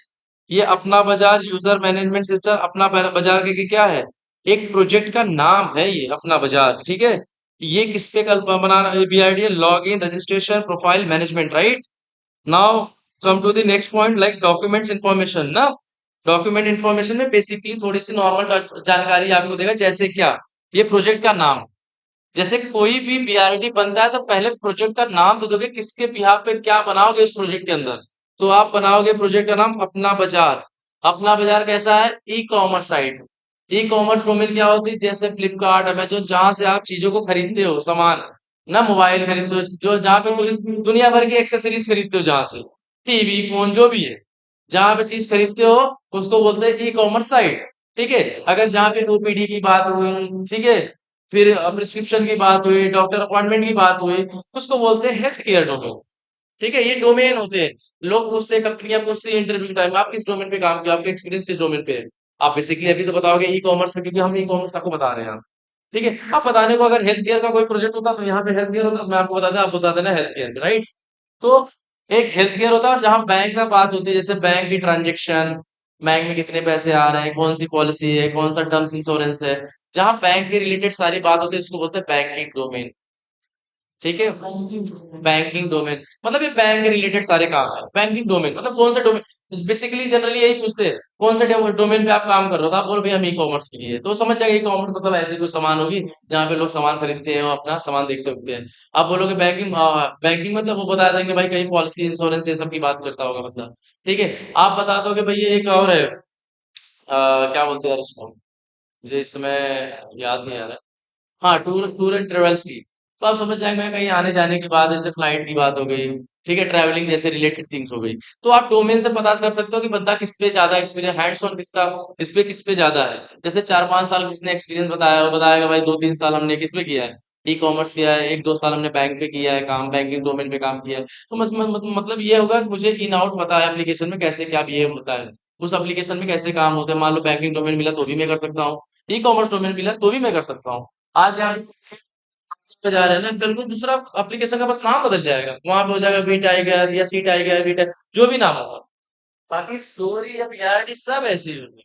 ये अपना बाजार यूजर मैनेजमेंट सिस्टम, अपना बाजार के क्या है, एक प्रोजेक्ट का नाम है ये अपना बाजार। ठीक है, ये किस पे कल बनाना, BRD log in registration profile management, right. Now come to the next point, like documents information ना। डॉक्यूमेंट इंफॉर्मेशन में बेसिकली थोड़ी सी नॉर्मल जानकारी आपको देगा, जैसे क्या, ये प्रोजेक्ट का नाम। जैसे कोई भी बीआरडी बनता है तो पहले प्रोजेक्ट का नाम तो दोगे, किसके बिहाफ पे क्या बनाओगे उस प्रोजेक्ट के अंदर। तो आप बनाओगे प्रोजेक्ट का नाम अपना बाजार। अपना बाजार कैसा है, e commerce site. E commerce domain क्या होती है, जैसे फ्लिपकार्ट अमेजोन, जहां से आप चीजों को खरीदते हो, सामान ना, मोबाइल खरीदते हो, जो जहाँ पे कोई दुनिया भर की एक्सेसरीज खरीदते हो, जहां से टीवी फोन जो भी है, जहां पे चीज खरीदते हो, उसको बोलते हैं ई कॉमर्स साइट। ठीक है, अगर जहाँ पे ओपीडी की बात हुई, ठीक है, फिर प्रिस्क्रिप्शन की बात हुई, डॉक्टर अपॉइंटमेंट की बात हुई, उसको बोलते हैं हेल्थ केयर डोमेन। ठीक है, ये डोमेन होते हैं। लोग पूछते हैं, कंपनियां पूछती है इंटरव्यू टाइम, आप किस डोमेन पे काम किया, आपका एक्सपीरियंस किस डोमेन पे है। आप बेसिकली अभी तो बताओगे ई कॉमर्स में, क्योंकि हम ई कॉमर्स आपको बता रहे हैं। ठीक है, आप बताने को अगर हेल्थ केयर का कोई प्रोजेक्ट होता तो यहाँ पे हेल्थ केयर होता, मैं आपको बताता, आप बता देना हेल्थ केयर, राइट। तो एक हेल्थ केयर होता है, और जहाँ बैंक का बात होती है, जैसे बैंक की ट्रांजेक्शन, बैंक में कितने पैसे आ रहे हैं, कौन सी पॉलिसी है, कौन सा टर्म्स इंश्योरेंस है, जहाँ बैंक के रिलेटेड सारी बात होती है, उसको बोलते हैं बैंकिंग डोमेन। ठीक है, बैंकिंग डोमेन मतलब ये बैंक के रिलेटेड सारे काम है। बैंकिंग डोमेन मतलब कौन सा डोमेन, बेसिकली जनरली यही पूछते हैं, कौन सा डोमेन पे आप काम कर रहे हो, तो आप बोलो भाई हम ई कॉमर्स के लिए, तो समझ जाएगा ई कॉमर्स मतलब ऐसी कोई सामान होगी जहाँ पे लोग सामान खरीदते हैं और अपना सामान देखते होते हैं। आप बोलोगे बैंकिंग, बैंकिंग मतलब वो बता देंगे भाई कहीं पॉलिसी इंश्योरेंस ये सब की बात करता होगा मतलब। ठीक है, आप बता दोगे भाई ये एक और है, क्या बोलते हैं यार उसको, मुझे इस समय याद नहीं आ रहा। हाँ, टूर टूर एंड ट्रेवल्स की, तो आप समझ जाएंगे कहीं आने जाने की बात, जैसे फ्लाइट की बात हो गई। ठीक है, ट्रैवलिंग जैसे रिलेटेड थिंग्स हो गई। तो आप डोमेन से पता कर सकते हो कि बंदा किस पे ज्यादा एक्सपीरियंस, हैंड्स ऑन किसका, किस पे ज्यादा है। जैसे 4-5 साल जिसने एक्सपीरियंस बताया वो बताएगा भाई 2-3 साल हमने किस पे किया है, ई कॉमर्स किया है, 1-2 साल हमने बैंक पे किया है काम, बैंकिंग डोमेन पे काम किया है। तो मतलब ये होगा कि मुझे इन आउट पता है एप्लीकेशन में कैसे क्या बिहेव होता है, उस एप्लीकेशन में कैसे काम होता है। मान लो बैंकिंग डोमेन मिला तो भी मैं कर सकता हूँ, ई कॉमर्स डोमेन मिला तो भी मैं कर सकता हूँ। आज आप पे जा रहे हैं ना, कल को दूसरा एप्लीकेशन का बस नाम बदल जाएगा, वहां पे हो जाएगा वी टाइगर या सी टाइगर, वी टाइगर, जो भी नाम होगा। बाकी स्टोरी या बीआरडी सब ऐसी होगी।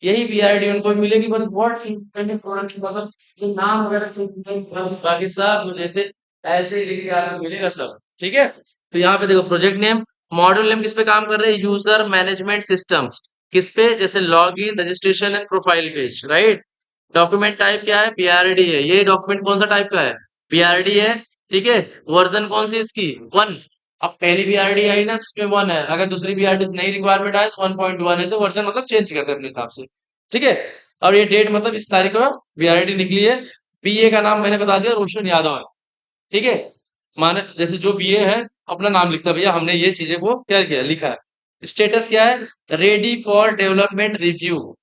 यही बीआरडी उनको मिलेगी, बस व्हाट प्रोडक्ट मतलब ये नाम वगैरह change नहीं, बस बाकी सब जैसे ऐसे ही लिख के आपको मिलेगा सब। ठीक है, तो यहाँ पे देखो प्रोजेक्ट नेम, मॉड्यूल नेम किस पे काम कर रहे हैं, यूजर मैनेजमेंट सिस्टम। किस पे, जैसे log in registration and profile page, right. Document type क्या है, बीआरडी है। ये डॉक्यूमेंट कौन सा टाइप का है, बीआरडी है। ठीक है, वर्जन कौन सी इसकी, 1। अब पहली बीआरडी आई ना तो उसमें 1 है, अगर दूसरी बीआरडी नई रिक्वायरमेंट आए तो 1.1 है, वर्जन मतलब चेंज करते हैं अपने हिसाब से। ठीक है, और ये डेट मतलब इस तारीख को बीआरडी निकली है। बीए का नाम मैंने बता दिया, रोशन यादव है। ठीक है, माने जैसे जो बीए है अपना नाम लिखता है, भैया हमने ये चीजें को क्या किया, लिखा है। स्टेटस क्या है, रेडी फॉर डेवलपमेंट रिव्यू।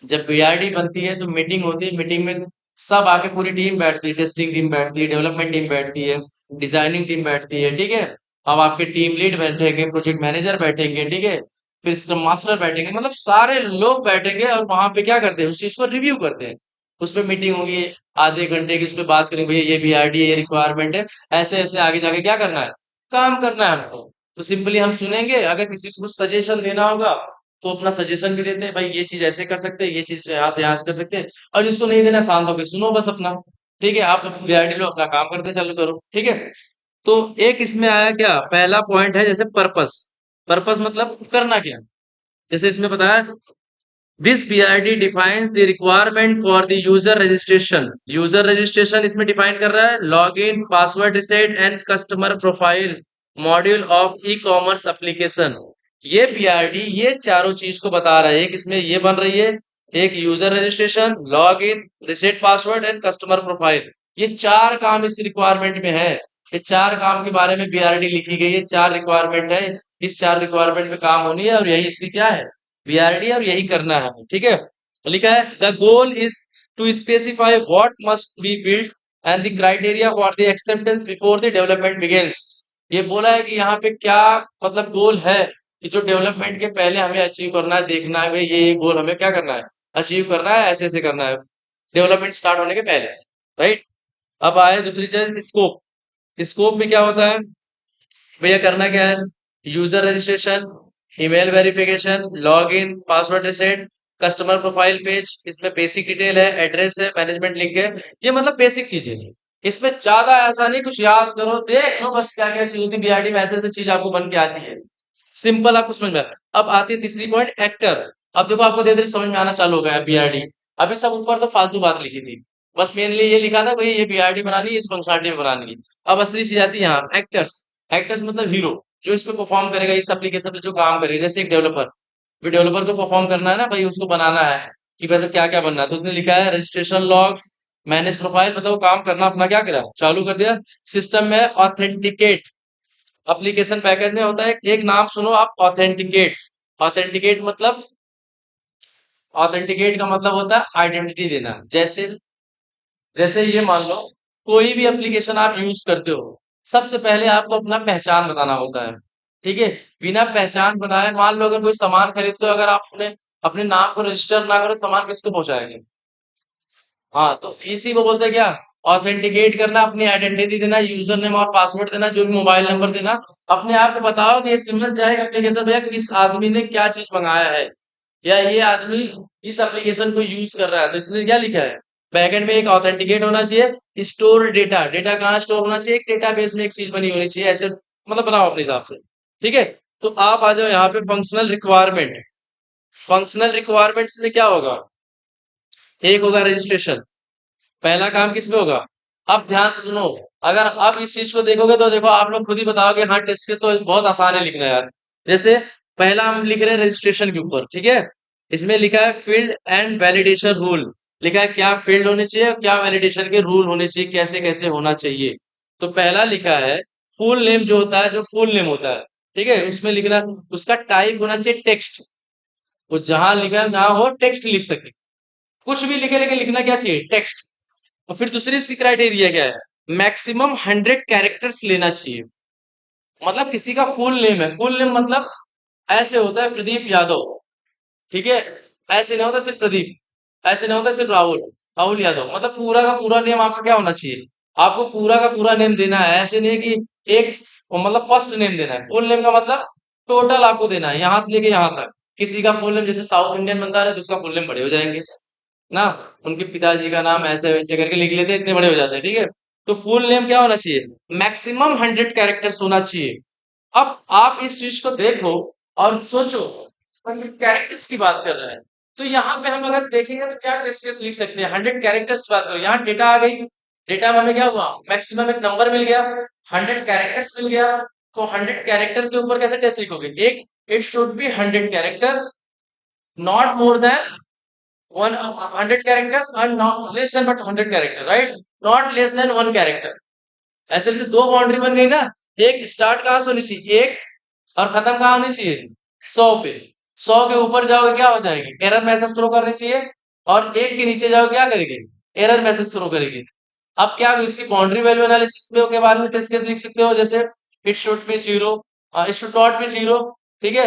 जब बीआरडी बनती है तो मीटिंग होती है, मीटिंग में सब आके पूरी टीम बैठती है, टेस्टिंग टीम बैठती है, डेवलपमेंट टीम बैठती है, डिजाइनिंग टीम बैठती है। ठीक है, अब आपके टीम लीड बैठेंगे, प्रोजेक्ट मैनेजर बैठेंगे, ठीक है, फिर स्क्रम मास्टर बैठेंगे, मतलब सारे लोग बैठेंगे और वहां पे क्या करते हैं, उस चीज को रिव्यू करते हैं। उस पर मीटिंग होगी आधे घंटे की, उस पर बात करेंगे भैया ये बीआरडी ये रिक्वायरमेंट है, ऐसे ऐसे आगे जाके क्या करना है, काम करना है हमको। तो सिंपली हम सुनेंगे, अगर किसी को कुछ सजेशन देना होगा तो अपना सजेशन भी देते हैं, भाई ये चीज ऐसे कर सकते हैं, ये चीज यहाँ से कर सकते हैं। और जिसको नहीं देना शांत होकर सुनो बस अपना। ठीक है, आप बीआरडी लो अपना काम करते चालू करो। ठीक है, तो एक इसमें आया क्या, पहला पॉइंट है जैसे पर्पस। पर्पस मतलब करना क्या, जैसे इसमें बताया, this BRD defines the requirement for the user registration. User registration इसमें डिफाइन कर रहा है, log in password RISAT and customer profile module of e commerce application. ये बीआरडी ये चारों चीज को बता रहा है, एक इसमें ये बन रही है, एक user registration, log in, reset password and customer profile. ये चार काम इस रिक्वायरमेंट में है। ये चार काम के बारे में बीआरडी लिखी गई है, चार रिक्वायरमेंट है। इस चार रिक्वायरमेंट पे काम होनी है और यही इसकी क्या है, बीआरडी, और यही करना है, ठीक है। लिखा है the goal is to specify what must be built and the criteria for the acceptance before the development begins. ये बोला है कि यहाँ पे क्या मतलब गोल है, कि जो डेवलपमेंट के पहले हमें अचीव करना है, देखना है भाई ये गोल हमें क्या करना है, अचीव करना है, ऐसे ऐसे करना है डेवलपमेंट स्टार्ट होने के पहले, राइट। अब आए दूसरी चीज, स्कोप। स्कोप में क्या होता है भैया, करना क्या है, user registration, email verification, log in, password reset, customer profile page, इसमें बेसिक डिटेल है, एड्रेस है, मैनेजमेंट लिंक है। ये मतलब बेसिक चीजें हैं। इसमें ज्यादा ऐसा नहीं कुछ याद करो, देख लो बस क्या क्या चीज होती है बीआरडी में, ऐसे ऐसे चीज आपको बन के आती है, सिंपल आपको समझ में अब आती है तीसरी पॉइंट, एक्टर। अब देखो आपको धीरे धीरे समझ में आना चालू हो गया बीआरडी। अभी सब ऊपर तो फालतू बात लिखी थी, बस मेनली ये लिखा था भाई ये बीआरडी बनानी है, इस फंक्शनलिटी में बनानी है। अब असली चीज आती है यहाँ, एक्टर्स। एक्टर्स मतलब हीरो, जो इस पे परफॉर्म करेगा, इस एप्लीकेशन पे जो काम करेगा, जैसे एक डेवलपर, डेवलपर को परफॉर्म करना है ना भाई, उसको बनाना है कि मतलब क्या क्या बनना है, तो उसने लिखा है रजिस्ट्रेशन लॉग्स, मैनेज प्रोफाइल, मतलब वो काम करना अपना क्या करा, चालू कर दिया। सिस्टम में ऑथेंटिकेट, एप्लीकेशन पैकेज में होता है एक नाम सुनो आप, ऑथेंटिकेट्स। ऑथेंटिकेट मतलब, ऑथेंटिकेट का मतलब होता है आइडेंटिटी देना। जैसे जैसे ये मान लो कोई भी एप्लीकेशन आप यूज करते हो, सबसे पहले आपको अपना पहचान बताना होता है, ठीक है। बिना पहचान बनाए मान लो अगर कोई सामान खरीदते हो, अगर आप अपने अपने नाम को रजिस्टर ना करो, सामान किसको पहुंचाएंगे। हाँ, तो इसी को बोलते हैं क्या, ऑथेंटिकेट करना, अपनी आइडेंटिटी देना, यूजर नेम और पासवर्ड देना, जो भी मोबाइल नंबर देना। अपने आप को बताओ कि ये समझ जाएगा एप्लीकेशन भैया किस आदमी ने क्या चीज मंगाया है, या ये आदमी इस एप्लीकेशन को यूज कर रहा है, तो इसने क्या लिखा है, बैकएंड में एक ऑथेंटिकेट होना चाहिए, स्टोर डेटा, डेटा कहाँ स्टोर होना चाहिए, एक डेटाबेस में एक चीज बनी होनी चाहिए, ऐसे मतलब बनाओ अपने हिसाब से, ठीक है। तो आप आ जाओ यहाँ पे फंक्शनल रिक्वायरमेंट। फंक्शनल रिक्वायरमेंट्स में क्या होगा, एक होगा रजिस्ट्रेशन, पहला काम किसमें होगा। अब ध्यान से सुनो, अगर आप इस चीज को देखोगे तो देखो आप लोग खुद ही बताओगे हाँ टेस्ट केस तो बहुत आसान है लिखना यार। जैसे पहला हम लिख रहे हैं रजिस्ट्रेशन के ऊपर, ठीक है। इसमें लिखा है फील्ड एंड वैलिडेशन रूल, लिखा है क्या फील्ड होने चाहिए और क्या वैलिडेशन के रूल होने चाहिए, कैसे कैसे होना चाहिए। तो पहला लिखा है फुल नेम, जो होता है, जो फुल नेम होता है, ठीक है, उसमें लिखना, उसका टाइप होना चाहिए टेक्स्ट। वो जहां लिखा है जहां हो टेक्स्ट लिख सके, कुछ भी लिखे, लेकिन लिखना क्या चाहिए, टेक्स्ट। और फिर दूसरी इसकी क्राइटेरिया क्या है, मैक्सिमम 100 कैरेक्टर्स लेना चाहिए। मतलब किसी का फुल नेम है, फुल नेम मतलब ऐसे होता है प्रदीप यादव, ठीक है, ऐसे नहीं होता सिर्फ प्रदीप, ऐसे नहीं होता सिर्फ राहुल, राहुल यादव, मतलब पूरा का पूरा नेम आपका क्या होना चाहिए, आपको पूरा का पूरा नेम देना है। ऐसे नहीं है कि एक मतलब फर्स्ट नेम देना है, फुल नेम का मतलब टोटल आपको देना है, यहां से लेके यहां तक। किसी का फुल नेम जैसे साउथ इंडियन बंदा है तो उसका फुल नेम बड़े हो जाएंगे ना, उनके पिताजी का नाम ऐसे वैसे करके लिख लेते हैं, इतने बड़े हो जाते हैं, ठीक है। तो फुल नेम क्या होना चाहिए, मैक्सिमम 100 कैरेक्टर्स होना चाहिए। अब आप इस चीज को देखो और सोचो, कैरेक्टर्स की बात कर रहे हैं, तो यहाँ पे हम अगर देखेंगे तो क्या टेस्ट केस लिख सकते हैं, 100 कैरेक्टर्स बात करो, यहाँ डेटा आ गई, डेटा में हमें क्या हुआ, मैक्सिमम एक नंबर मिल गया, 100 कैरेक्टर्स मिल गया। तो 100 कैरेक्टर्स के ऊपर कैसे टेस्ट लिखोगे, एक, it should B 100 character, not more then 100 characters and not less then but 100 character, right, not less then 1 character. ऐसे तो दो बाउंड्री बन गई ना, एक स्टार्ट कहाँ से होनी चाहिए, एक, और खत्म कहाँ होनी चाहिए, 100 पे। 100 के ऊपर जाओगे क्या हो जाएगी, एरर मैसेज थ्रो करनी चाहिए, और एक के नीचे जाओ क्या करेगी, एरर मैसेज थ्रो करेगी। अब क्या इसकी बाउंड्री वैल्यू एनालिसिस में के बारे में टेस्ट केस लिख सकते हो, जैसे it should B zero, it should not be zero, ठीक है,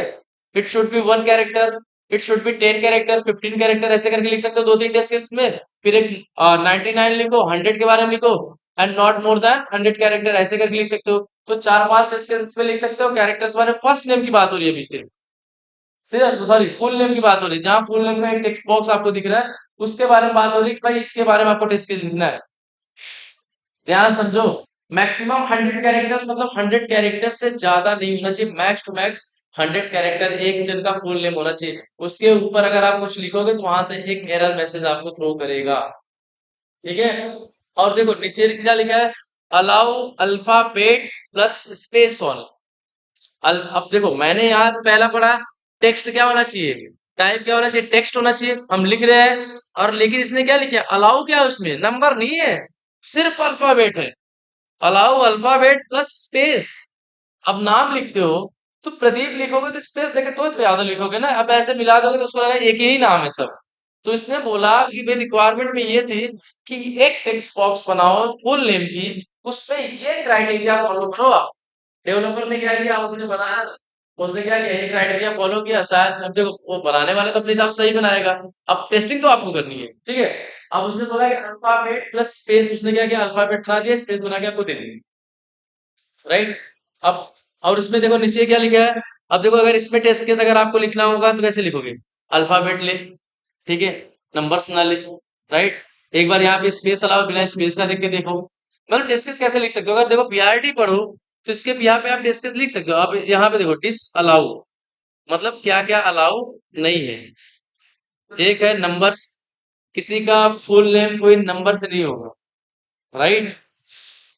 it should B 1 character, it should B 10 character, 15 character, ऐसे करके लिख सकते हो दो तीन टेस्ट केस में। फिर एक 99 लिखो, 100 के बारे में लिखो, and not more then 100 character, ऐसे करके लिख सकते हो। तो चार पांच टेस्ट केस पे लिख सकते हो, कैरेक्टर्स बारे फर्स्ट नेम की बात हो रही है अभी सिर्फ, सिर्फ सॉरी फुल नेम की बात हो रही है, जहां फुल नेम का एक टेक्स्ट बॉक्स आपको दिख रहा है, उसके बारे में बात हो रही है कि भाई इसके बारे में आपको टेस्ट केस लिखना है। ध्यान समझो, मैक्सिमम 100 कैरेक्टर्स मतलब 100 कैरेक्टर से ज्यादा नहीं होना चाहिए, मैक्स टू मैक्स 100 कैरेक्टर एक जन का फुल नेम होना चाहिए। उसके ऊपर अगर आप कुछ लिखोगे तो वहां से एक एरर मैसेज आपको थ्रो करेगा, ठीक है। और देखो नीचे क्या लिखा है, allow alphabets plus space on. अब देखो मैंने यहाँ पहला पढ़ा, टेक्स्ट क्या होना चाहिए, टाइप क्या होना चाहिए, टेक्स्ट होना चाहिए, हम लिख रहे हैं। और लेकिन इसने क्या लिखा, अलाउ क्या है उसमें, नंबर नहीं है, सिर्फ अल्फाबेट है। Allow alphabet plus space. अब नाम लिखते हो तो प्रदीप लिखोगे तो स्पेस देके तो यादव लिखोगे ना, अब ऐसे मिला दोगे तो उसको लगेगा एक ही नाम है सब। तो इसने बोला कि भाई रिक्वायरमेंट में ये थी कि एक टेक्स्ट बॉक्स बनाओ फुल नेम की, उसपे ये क्राइटेरिया फॉलो करो आप। डेवलपर ने क्या किया, उसने बनाया, उसने क्या किया, ये क्राइटेरिया फॉलो किया, शायद अब देखो वो बनाने वाले तो अपने हिसाब से सही बनाएगा। अब टेस्टिंग तो आपको करनी है, ठीक है। अब उसने बोला कि अल्फाबेट प्लस स्पेस, उसने क्या किया, अल्फाबेट बना दिया, स्पेस बना के आपको दे दी, राइट। अब और उसमें देखो नीचे क्या लिखा है। अब देखो अगर इसमें टेस्ट केस अगर आपको लिखना होगा तो कैसे लिखोगे, अल्फाबेट ले, ठीक है, नंबर्स ना ले, राइट। एक बार यहाँ पे स्पेस अलाउ, बिना स्पेस का देख के देखो, मतलब टेस्ट केस कैसे लिख सकते हो, अगर देखो पीआरटी पढ़ो तो इसके यहाँ पे आप टेस्ट केस लिख सकते हो। अब यहाँ पे देखो डिस अलाउ, मतलब क्या क्या अलाउ नहीं है। एक है नंबर्स, किसी का फुल नेम कोई नंबर से नहीं होगा, राइट।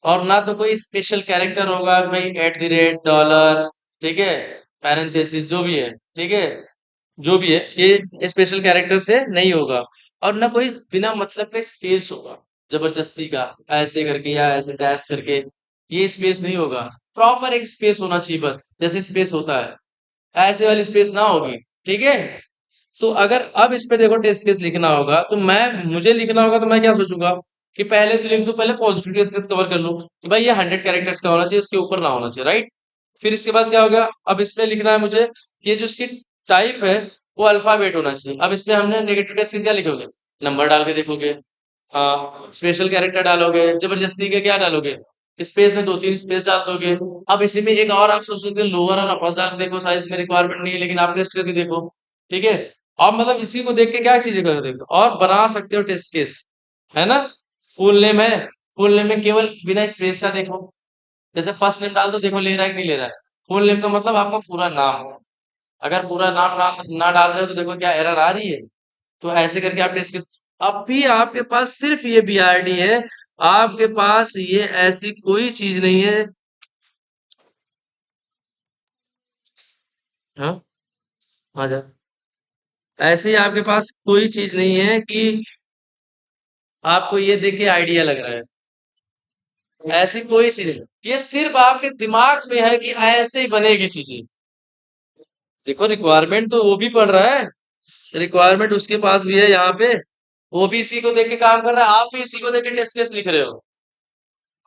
और ना तो कोई स्पेशल कैरेक्टर होगा भाई, एट द रेट, डॉलर, ठीक है, पैरेंथेसिस जो भी है, ठीक है, जो भी है ये स्पेशल कैरेक्टर से नहीं होगा। और ना कोई बिना मतलब के स्पेस होगा, जबरदस्ती का, ऐसे करके या ऐसे डैश करके, ये स्पेस नहीं होगा। प्रॉपर एक स्पेस होना चाहिए बस, जैसे स्पेस होता है ऐसे वाली स्पेस ना होगी, ठीक है। तो अगर अब इस पे देखो टेस्ट केस लिखना होगा तो मैं, मुझे लिखना होगा तो मैं क्या सोचूंगा कि पहले तो लिख दूं, पहले पॉजिटिव टेस्ट केस कवर कर लूं कि भाई ये 100 कैरेक्टर्स का होना चाहिए, उसके ऊपर ना होना चाहिए, राइट। फिर इसके बाद क्या हो गया, अब इसमें लिखना है मुझे कि ये जो इसकी टाइप है वो अल्फाबेट होना चाहिए। अब इसमें हमने नेगेटिव टेस्ट केस क्या लिखोगे, नंबर डाल के देखोगे, हाँ स्पेशल कैरेक्टर डालोगे, जबरदस्ती के क्या डालोगे, स्पेस में दो तीन स्पेस डाल दोगे। अब इसी में एक और आप सोच सकते हो, लोअर और अपर डाल के देखो, साइज में रिक्वायरमेंट नहीं है लेकिन आप टेस्ट करके देखो, ठीक है। और मतलब इसी को देख के क्या चीजें कर देखो और बना सकते हो टेस्ट केस, है ना। फुल नेम है, फुल नेम में केवल बिना स्पेस का देखो, जैसे फर्स्ट नेम डाल दो देखो ले रहा है कि नहीं ले रहा है। फुल नेम का मतलब आपका पूरा नाम हो, अगर पूरा नाम ना डाल रहे हो तो देखो क्या एरर आ रही है। तो ऐसे करके आप टेस्ट कर, अब भी आपके पास सिर्फ ये बीआरडी है, आपके पास ये ऐसी कोई चीज नहीं है। हाँ, आ जा, ऐसे ही आपके पास कोई चीज नहीं है कि आपको ये देख के आइडिया लग रहा है, ऐसी कोई चीज नहीं, ये सिर्फ आपके दिमाग में है कि ऐसे ही बनेगी चीजें। देखो रिक्वायरमेंट तो वो भी पढ़ रहा है, रिक्वायरमेंट उसके पास भी है यहाँ पे, वो भी इसी को देख के काम कर रहा है, आप भी इसी को देख के टेस्ट केस लिख रहे हो।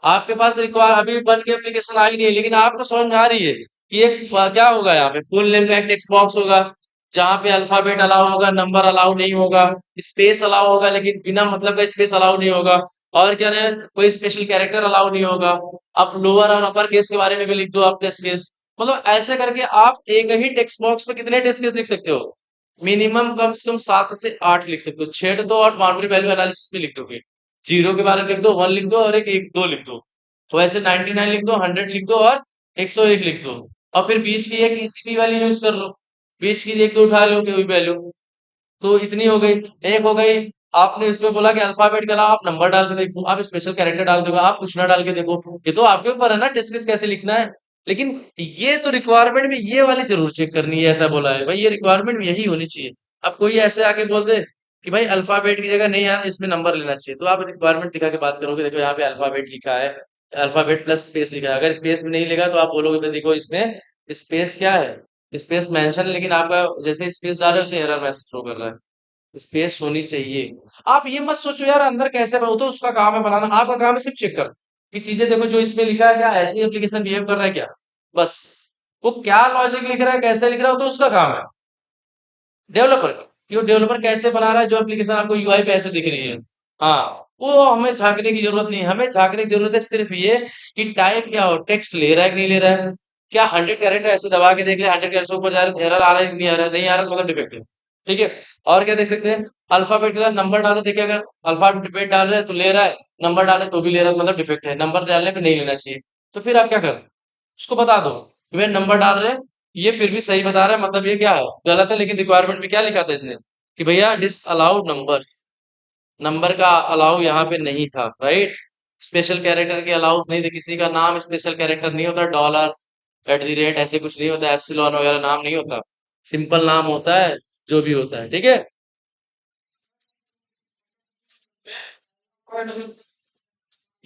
आपके पास रिक्वायर अभी बन के एप्लीकेशन आई नहीं है लेकिन आपको समझ में आ रही है कि ये क्या होगा, यहाँ पे फुल नेम का एक टेक्स्ट बॉक्स होगा जहाँ पे अल्फाबेट अलाउ होगा, नंबर अलाउ नहीं होगा, स्पेस अलाउ होगा लेकिन बिना मतलब का स्पेस अलाउ नहीं होगा, और क्या है, कोई स्पेशल कैरेक्टर अलाउ नहीं होगा। आप लोअर और अपर केस के बारे में भी लिख दो आप टेस्ट केस, मतलब ऐसे करके आप एक ही टेक्स्ट बॉक्स पे कितने टेस्ट केस लिख सकते हो, मिनिमम कम से कम 7 से 8 लिख सकते हो, छेड़ दो और बाउंड्री वैल्यू एनालिसिस में लिख दोगे। जीरो के बारे में लिख दो, वन लिख दो और एक दो लिख दो, तो ऐसे 99 लिख दो, 100 लिख दो और 101 लिख दो। और फिर बीच की एक ईसीपी वाली यूज कर लो, बीच की एक तो उठा लो कोई वैल्यू, तो इतनी हो गई, एक हो गई। आपने इसमें बोला कि अल्फाबेट के अलावा आप नंबर डाल के देखो, आप स्पेशल कैरेक्टर डाल दोगे, आप कुछ ना डाल के देखो, ये तो आपके ऊपर है ना टेस्ट केस कैसे लिखना है। लेकिन ये तो रिक्वायरमेंट में ये वाली जरूर चेक करनी है, ऐसा बोला है भाई, ये रिक्वायरमेंट में यही होनी चाहिए। अब कोई ऐसे आके बोल दे कि भाई अल्फाबेट की जगह नहीं यार इसमें नंबर लेना चाहिए, तो आप रिक्वायरमेंट दिखा के बात करोगे, देखो यहाँ पे अल्फाबेट लिखा है, अल्फाबेट प्लस स्पेस लिखा है, अगर स्पेस में नहीं लिखा तो आप बोलोगे भाई देखो इसमें स्पेस क्या है, स्पेस मेंशन, लेकिन आपका जैसे स्पेस डाल रहे हो उसे एरर मैसेज थ्रो कर रहा है। स्पेस होनी चाहिए। आप ये मत सोचो यार अंदर कैसे बना, वो तो उसका काम है बनाना, आपका काम है सिर्फ चेक कर कि चीजें देखो जो इसमें लिखा है क्या ऐसे ही एप्लीकेशन बिहेव कर रहा है क्या, बस। वो क्या लॉजिक लिख रहा है कैसे लिख रहा है वो तो उसका काम है, डेवलपर का, कि वो डेवलपर कैसे बना रहा है जो एप्लीकेशन आपको यूआई पे ऐसे दिख रही है। हाँ, वो हमें झांकने की जरूरत नहीं है, हमें झांकने की जरूरत है सिर्फ ये कि टाइप क्या हो, टेक्स्ट ले रहा है कि नहीं ले रहा है, क्या 100 कैरेक्टर ऐसे दबा के देख ले, 100 कैरेक्टर ऊपर जा रहे एरर आ रहा है कि नहीं आ रहा है, नहीं आ रहा है तो मतलब डिफेक्ट है, ठीक है। और क्या देख सकते हैं, अल्फाबेट के साथ नंबर डाले, देखिए अगर अल्फाबेट डाल रहे हैं तो ले रहा है, नंबर डाले तो भी ले रहा है, मतलब डिफेक्ट है, नंबर डालने पे नहीं लेना चाहिए। तो फिर आप क्या कर, उसको बता दो कि भाई नंबर डाल रहे हैं, ये फिर भी सही बता रहा है, मतलब ये क्या है, गलत है, लेकिन रिक्वायरमेंट में क्या लिखा था इसने कि भैया डिस अलाउ नंबर्स, नंबर का अलाउ यहाँ पे नहीं था, राइट। स्पेशल कैरेक्टर के अलाउ नहीं थे, किसी का नाम स्पेशल कैरेक्टर नहीं होता, डॉलर, एट द रेट ऐसे कुछ नहीं होता, एप्सिलॉन वगैरह नाम नहीं होता। सिंपल नाम होता है, जो भी होता है, ठीक है।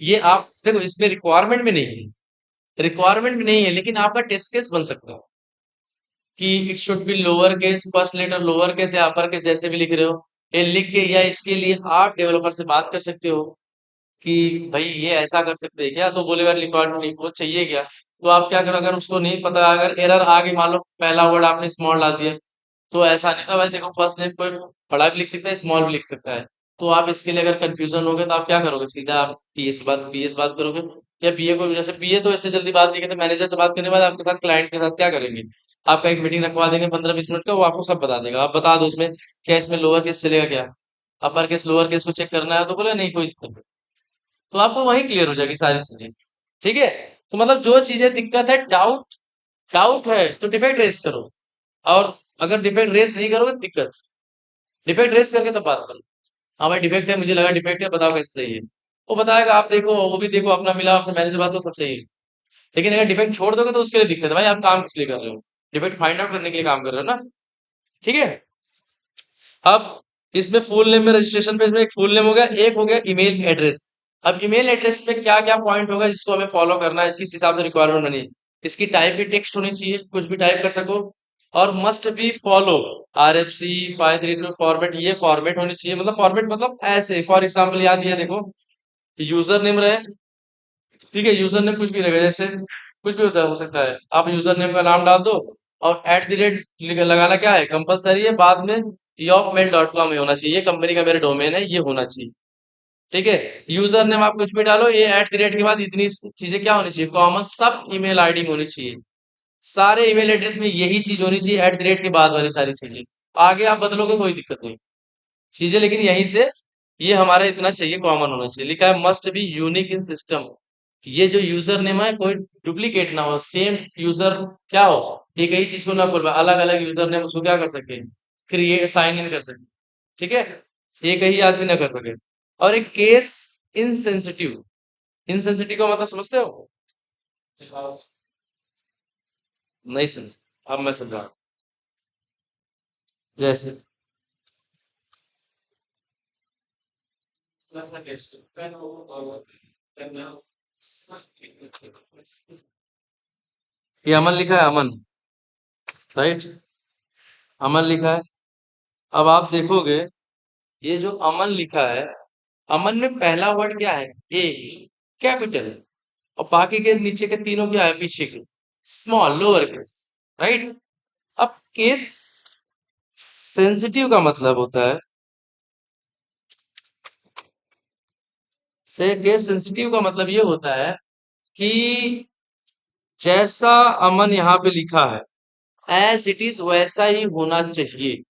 ये आप देखो, इसमें रिक्वायरमेंट में नहीं है, रिक्वायरमेंट में नहीं है, लेकिन आपका टेस्ट केस बन सकता है कि it should be lower case, first letter lower case या अपर केस, जैसे भी लिख रहे हो, ये लिख के, या इसके लिए आप डेवलपर से बात कर सकते हो कि भाई ये ऐसा कर सकते हैं क्या, तो बोलेगा रिक्वायरमेंट नहीं, वो चाहिए क्या। तो आप क्या करो, अगर उसको नहीं पता, अगर एरर आ गई, मान लो पहला वर्ड आपने स्मॉल डाल दिया, तो ऐसा नहीं था भाई, देखो फर्स्ट नेम कोई बड़ा भी लिख सकता है, स्मॉल भी लिख सकता है। तो आप इसके लिए अगर कंफ्यूजन हो गए, तो आप क्या करोगे, सीधा आप पीए से बात करोगे, या पीए को, जैसे पीए तो इससे जल्दी बात नहीं करते, मैनेजर से बात करने के बाद आपके साथ क्लाइंट के साथ क्या करेंगे, आपका एक मीटिंग रखवा देंगे 15-20 मिनट का, वो आपको सब बता देगा, आप बता दो उसमें क्या इसमें लोअर केस चलेगा, क्या अपर केस लोअर केस को चेक करना है, तो बोले नहीं कोई दिक्कत नहीं। तो आपको वहीं क्लियर हो जाएगी सारी चीजें, ठीक है। तो मतलब जो चीजें दिक्कत है, डाउट डाउट है तो डिफेक्ट रेस करो, और अगर डिफेक्ट रेस नहीं करोगे, दिक्कत, डिफेक्ट रेस करके तब बात करो। हाँ भाई डिफेक्ट है, मुझे लगा डिफेक्ट है, बताओ कैसे सही है, वो बताएगा, आप देखो, वो भी देखो, अपना मिला, अपने मैनेजर बात, तो सब सही है। लेकिन अगर डिफेक्ट छोड़ दोगे, तो उसके लिए दिक्कत है भाई, आप काम किस लिए कर रहे हो, डिफेक्ट फाइंड आउट करने के लिए काम कर रहे हो ना, ठीक है। अब इसमें फुल नेम में, रजिस्ट्रेशन पेज में एक फुल नेम हो गया, एक हो गया ईमेल एड्रेस। अब ईमेल एड्रेस पे क्या क्या पॉइंट होगा जिसको हमें फॉलो करना है, किस हिसाब से रिक्वायरमेंट बनी, इसकी टाइप भी टेक्स्ट होनी चाहिए, कुछ भी टाइप कर सको, और must be follow RFC 532 format, ये फॉर्मेट होनी चाहिए, मतलब फॉर्मेट मतलब ऐसे, फॉर एग्जाम्पल याद दिया देखो, यूजर नेम रहे, ठीक है, यूजर नेम कुछ भी रहेगा, जैसे कुछ भी होता है, हो सकता है, आप यूजर नेम का नाम डाल दो, और एट द रेट लगाना क्या है, कंपलसरी है, बाद में yopmail.com ही होना चाहिए, ये कंपनी का मेरा डोमेन है, ये होना चाहिए, ठीक है। यूजर नेम आप कुछ भी डालो, ये एट द रेट के बाद इतनी चीजें क्या होनी चाहिए, कॉमन सब ईमेल आईडी में होनी चाहिए, सारे ईमेल एड्रेस में यही चीज होनी चाहिए, एट द रेट के बाद वाली सारी चीजें, आगे आप बदलोगे कोई दिक्कत नहीं, चीजें लेकिन यहीं से, ये हमारा इतना चाहिए, कॉमन होना चाहिए, लिखा है must be unique in system, ये जो यूजर नेम है कोई डुप्लीकेट ना हो, सेम यूजर क्या हो, एक ही चीज को ना बोल, अलग अलग यूजर नेम उसको क्या कर सके, क्रिएट साइन इन कर सके, ठीक है, एक ही आदमी ना कर सके। और एक केस इनसेंसिटिव, इनसेंसिटिव का मतलब समझते हो, नहीं समझते, अब मैं समझा, जैसे ये अमन लिखा है, अमन, राइट, अमन लिखा है। अब आप देखोगे, ये जो अमन लिखा है, अमन में पहला वर्ड क्या है, ए, कैपिटल, और बाकी के नीचे के तीनों क्या है, पीछे के स्मॉल लोअर केस, राइट। अब केस सेंसिटिव का मतलब होता है, से केस सेंसिटिव का मतलब ये होता है कि जैसा अमन यहाँ पे लिखा है, एज इट इज वैसा ही होना चाहिए,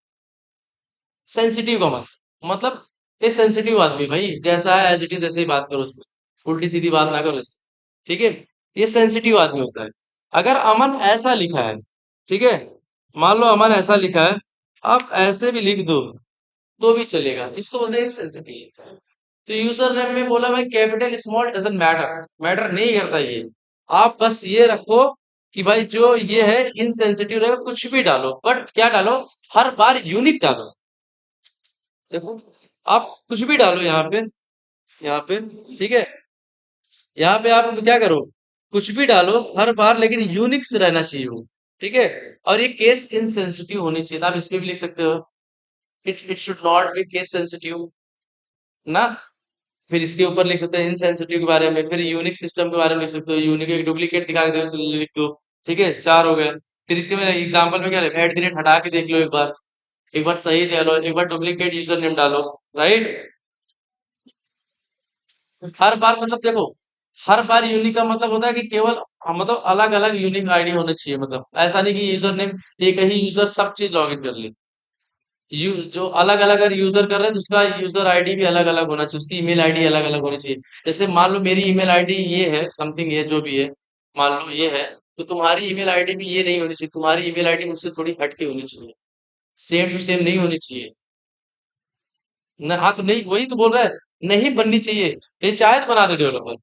सेंसिटिव का मतलब ये सेंसिटिव आदमी भाई, जैसा है एज इट इज ऐसे ही बात करो उससे, उल्टी सीधी बात ना करो इससे, ठीक है, ये सेंसिटिव आदमी होता है। अगर अमन ऐसा लिखा है, ठीक है, मान लो अमन ऐसा लिखा है, आप ऐसे भी लिख दो तो भी चलेगा, इसको बोलते हैं सेंसिटिव। तो यूजर नेम में बोला भाई capital small doesn't matter, matter नहीं करता ये, आप बस ये रखो कि भाई जो ये है इनसेंसिटिव रहेगा, कुछ भी डालो, बट क्या डालो, हर बार यूनिक डालो, देखो, आप कुछ भी डालो यहाँ पे, ठीक है, यहाँ पे आप क्या करो, कुछ भी डालो हर बार, लेकिन यूनिक से रहना चाहिए वो, ठीक है। और ये केस इनसेंसिटिव होनी चाहिए, आप इस पे भी लिख सकते हो, it should not be case sensitive ना। फिर इसके ऊपर लिख सकते हैं इनसेंसिटिव के बारे में, फिर यूनिक सिस्टम के बारे में लिख सकते हो, यूनिक एक डुप्लीकेट दिखा के दो तो लिख दो, ठीक है, चार हो गए। फिर इसके में एग्जाम्पल में क्या एट द रेट हटा के देख लो एक बार, एक बार सही दे लो, एक बार डुप्लीकेट यूजर नेम डालो, राइट। हर बार मतलब देखो, हर बार यूनिक का मतलब होता है कि केवल मतलब अलग अलग यूनिक आईडी होने चाहिए, मतलब ऐसा नहीं कि यूजर नेम एक ही यूजर सब चीज लॉग इन कर ले, जो अलग अलग अगर यूजर कर रहे हैं तो उसका यूजर आईडी भी अलग अलग होना चाहिए, उसकी ईमेल आईडी अलग अलग होनी चाहिए। जैसे मान लो मेरी ईमेल आईडी ये है, समथिंग ये जो भी है, मान लो ये है, तो तुम्हारी ईमेल आईडी भी ये नहीं होनी चाहिए, तुम्हारी ईमेल आईडी मुझसे थोड़ी हटके होनी चाहिए, सेम टू सेम नहीं होनी चाहिए ना। हाँ तो नहीं, वही तो बोल रहा है, नहीं बननी चाहिए, ये चाहे तो बना दे डेवलपर,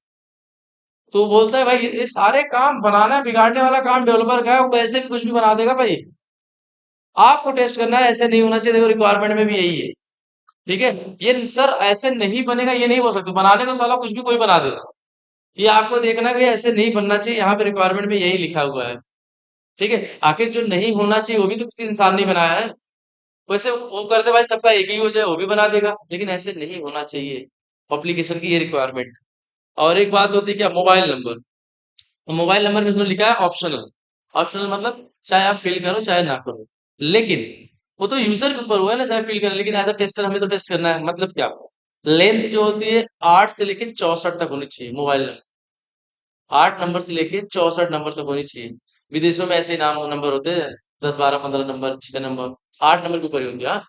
तो बोलता है भाई ये सारे काम बनाना बिगाड़ने वाला काम डेवलपर का है, वो कैसे भी कुछ भी बना देगा भाई, आपको टेस्ट करना है, ऐसे नहीं होना चाहिए। देखो रिक्वायरमेंट में भी यही है। ठीक है, ये सर ऐसे नहीं बनेगा ये नहीं बोल सकते, बनाने को साला कुछ भी कोई बना देता। ये आपको देखना है कि ऐसे नहीं बनना चाहिए, यहाँ पे रिक्वायरमेंट में यही लिखा हुआ है। ठीक है, आखिर जो नहीं होना चाहिए वो भी तो किसी इंसान ने बनाया है। वैसे वो करते भाई सबका एक ही हो जाए वो भी बना देगा, लेकिन ऐसे नहीं होना चाहिए। एप्लीकेशन की ये रिक्वायरमेंट। और एक बात होती है क्या, मोबाइल नंबर। मोबाइल नंबर में इसमें लिखा है ऑप्शनल। ऑप्शनल मतलब चाहे आप फिल करो चाहे ना करो, लेकिन वो तो यूजर के ऊपर हुआ है ना, चाहे फिल करें, लेकिन एज अ टेस्टर हमें तो टेस्ट करना है। मतलब क्या, लेंथ जो होती है 8 से लेके 64 तक होनी चाहिए मोबाइल नंबर। 8 नंबर से लेके 64 नंबर तक होनी चाहिए। विदेशों में ऐसे ही नाम नंबर होते हैं, 10 12 15 नंबर, 6 नंबर, 8 नंबर के ऊपर ही होंगे। हाँ,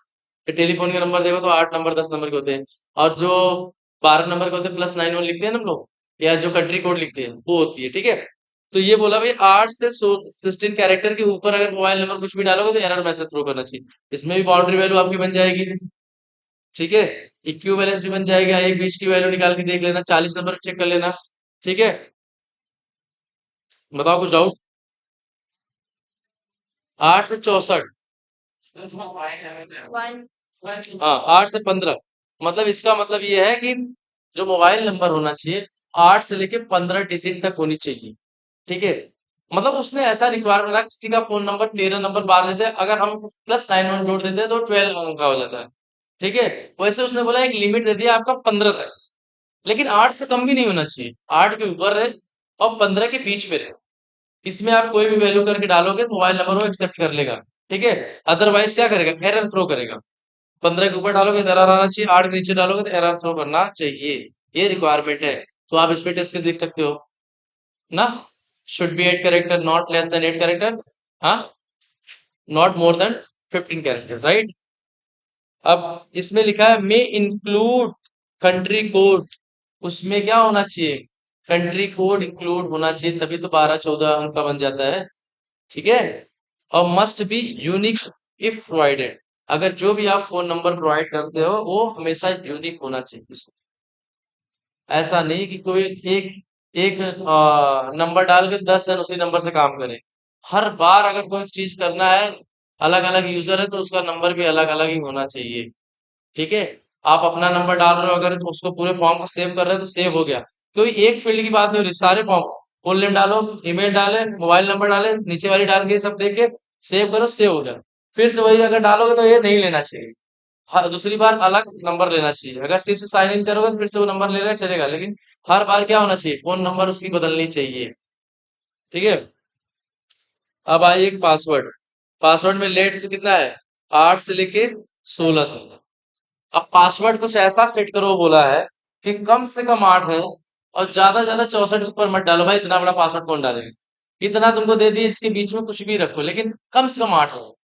टेलीफोन के नंबर देखो तो 8 नंबर 10 नंबर के होते हैं। और जो 12 नंबर के होते हैं +91 लिखते हैं ना हम लोग, या जो कंट्री कोड लिखते हैं वो होती है। ठीक है, तो ये बोला भाई 8 से 16 कैरेक्टर के ऊपर अगर मोबाइल नंबर कुछ भी डालोगे तो एरर मैसेज थ्रो करना चाहिए। इसमें भी बाउंड्री वैल्यू आपकी बन जाएगी। ठीक है, इक्विवेलेंस भी बन जाएगा, एक बीच की वैल्यू निकाल के देख लेना, 40 नंबर चेक कर लेना। ठीक है, बताओ कुछ डाउट। 8 से 64। हाँ, 8 से 15। मतलब इसका मतलब ये है कि जो मोबाइल नंबर होना चाहिए 8 से लेके 15 डिजिट तक होनी चाहिए। ठीक है, मतलब उसने ऐसा रिक्वायरमेंट रखा, किसी का फोन नंबर 13 नंबर 12, जैसे अगर हम +91 जोड़ देते हैं तो 12 अंक का हो जाता है। ठीक है, वैसे उसने बोला एक लिमिट दे दिया आपका 15 तक, लेकिन 8 से कम भी नहीं होना चाहिए, 8 के ऊपर रहे और 15 के बीच में रहे। इसमें आप कोई भी वैल्यू करके डालोगे तो मोबाइल नंबर वो एक्सेप्ट कर लेगा। ठीक है, अदरवाइज क्या करेगा, एरर थ्रो करेगा। 15 के ऊपर डालोगे तो एरर आना चाहिए, 8 के नीचे डालोगे तो एरर थ्रो करना चाहिए। ये रिक्वायरमेंट है। तो आप इस पे टेस्ट केस लिख सकते हो ना, should be 8 character, not less than 8 character, हाँ, not more than 15 character, right. अब इसमें लिखा है मे इंक्लूड कंट्री कोड, उसमें क्या होना चाहिए, कंट्री कोड इंक्लूड होना चाहिए, तभी तो 12 14 अंक का बन जाता है। ठीक है, और must be unique if provided, अगर जो भी आप फोन नंबर प्रोवाइड करते हो वो हमेशा यूनिक होना चाहिए। ऐसा नहीं कि कोई एक एक नंबर डाल के 10 जन उसी नंबर से काम करें। हर बार अगर कोई चीज करना है, अलग अलग यूजर है तो उसका नंबर भी अलग अलग ही होना चाहिए। ठीक है, आप अपना नंबर डाल रहे हो, अगर उसको पूरे फॉर्म को सेव कर रहे हो तो सेव हो गया। कोई एक फील्ड की बात नहीं हो रही, सारे फॉर्म, फुल नेम डालो, ईमेल डाले, मोबाइल नंबर डाले, नीचे वाली डाल के सब देख के सेव करो, सेव हो गया। फिर से वही अगर डालोगे तो ये नहीं लेना चाहिए। हाँ, दूसरी बार अलग नंबर लेना चाहिए। अगर सिर्फ से साइन इन करोगे तो फिर से वो नंबर लेगा चलेगा, लेकिन हर बार क्या होना चाहिए, फोन नंबर उसकी बदलनी चाहिए। ठीक है, अब आइए एक पासवर्ड। पासवर्ड में लेट तो कितना है, 8 से लेके 16 तक। अब पासवर्ड कुछ ऐसा सेट करो बोला है कि कम से कम 8 है और ज्यादा 64 के ऊपर मत डालो भाई, इतना बड़ा पासवर्ड कौन डालेगा। इतना तुमको दे दिए, इसके बीच में कुछ भी रखो, लेकिन कम से कम 8 हो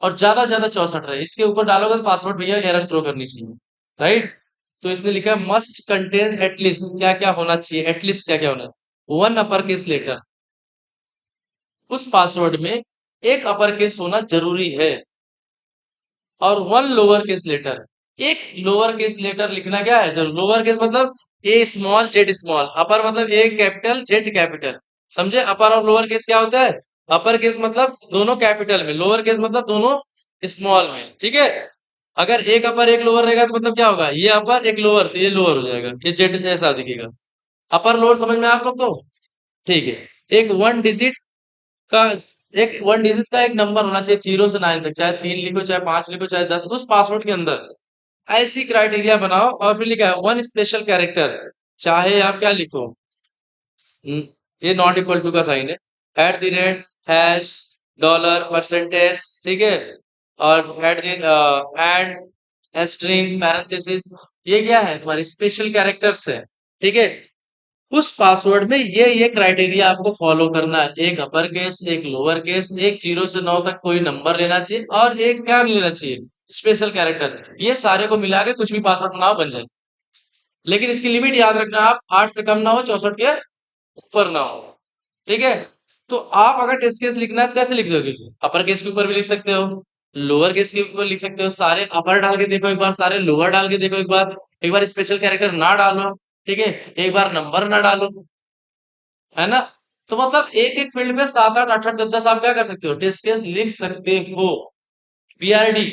और ज्यादा 64 रहे। इसके ऊपर डालोगे तो पासवर्ड भैया एरर थ्रो करनी चाहिए, राइट। तो इसने लिखा है मस्ट कंटेन एटलीस्ट, क्या क्या होना चाहिए, एटलीस्ट क्या क्या होना है, 1 अपर केस लेटर, उस पासवर्ड में एक अपर केस होना जरूरी है, और 1 लोअर केस लेटर, एक लोअर केस लेटर लिखना क्या है जरूर। लोअर केस मतलब ए स्मॉल जेड स्मॉल, अपर मतलब ए कैपिटल जेड कैपिटल। समझे, अपर और लोअर केस क्या होता है, अपर केस मतलब दोनों कैपिटल में, लोअर केस मतलब दोनों स्मॉल में। ठीक है, अगर एक अपर एक लोअर रहेगा तो मतलब क्या होगा, ये अपर एक लोअर तो ये लोअर हो जाएगा, ये जेड ऐसा दिखेगा। अपर लोअर समझ में आप लोग को, ठीक है। एक वन डिजिट का, एक 1 डिजिट का एक नंबर होना चाहिए 0 से 9 तक, चाहे 3 लिखो चाहे 5 लिखो चाहे 10, उस पासवर्ड के अंदर ऐसी क्राइटेरिया बनाओ। और फिर लिखा है 1 स्पेशल कैरेक्टर, चाहे आप क्या लिखो, ये नॉट इक्वल टू का साइन है, @ हैश, डॉलर, परसेंटेज, ठीक है, और एंड स्ट्रिंग पैरेंथेसिस, ये क्या है तुम्हारे स्पेशल कैरेक्टर्स है। ठीक है, उस पासवर्ड में ये क्राइटेरिया आपको फॉलो करना है, एक अपर केस एक लोअर केस, एक 0 से 9 तक कोई नंबर लेना चाहिए, और एक क्या लेना चाहिए, स्पेशल कैरेक्टर। ये सारे को मिला के कुछ भी पासवर्ड बनाओ बन जाए, लेकिन इसकी लिमिट याद रखना, आप 8 से कम ना हो, 64 के ऊपर ना हो। ठीक है, तो आप अगर टेस्ट केस लिखना है तो कैसे लिख दोगे, अपर केस के ऊपर भी लिख सकते हो, लोअर केस के ऊपर लिख सकते हो, सारे अपर डाल के देखो एक बार, सारे लोअर डाल के देखो एक बार स्पेशल कैरेक्टर ना डालो, ठीक है, एक बार नंबर ना डालो, है ना। तो मतलब एक एक फील्ड में 7 8 8 8 10 10 आप क्या कर सकते हो, टेस्ट केस लिख सकते हो। बीआरडी,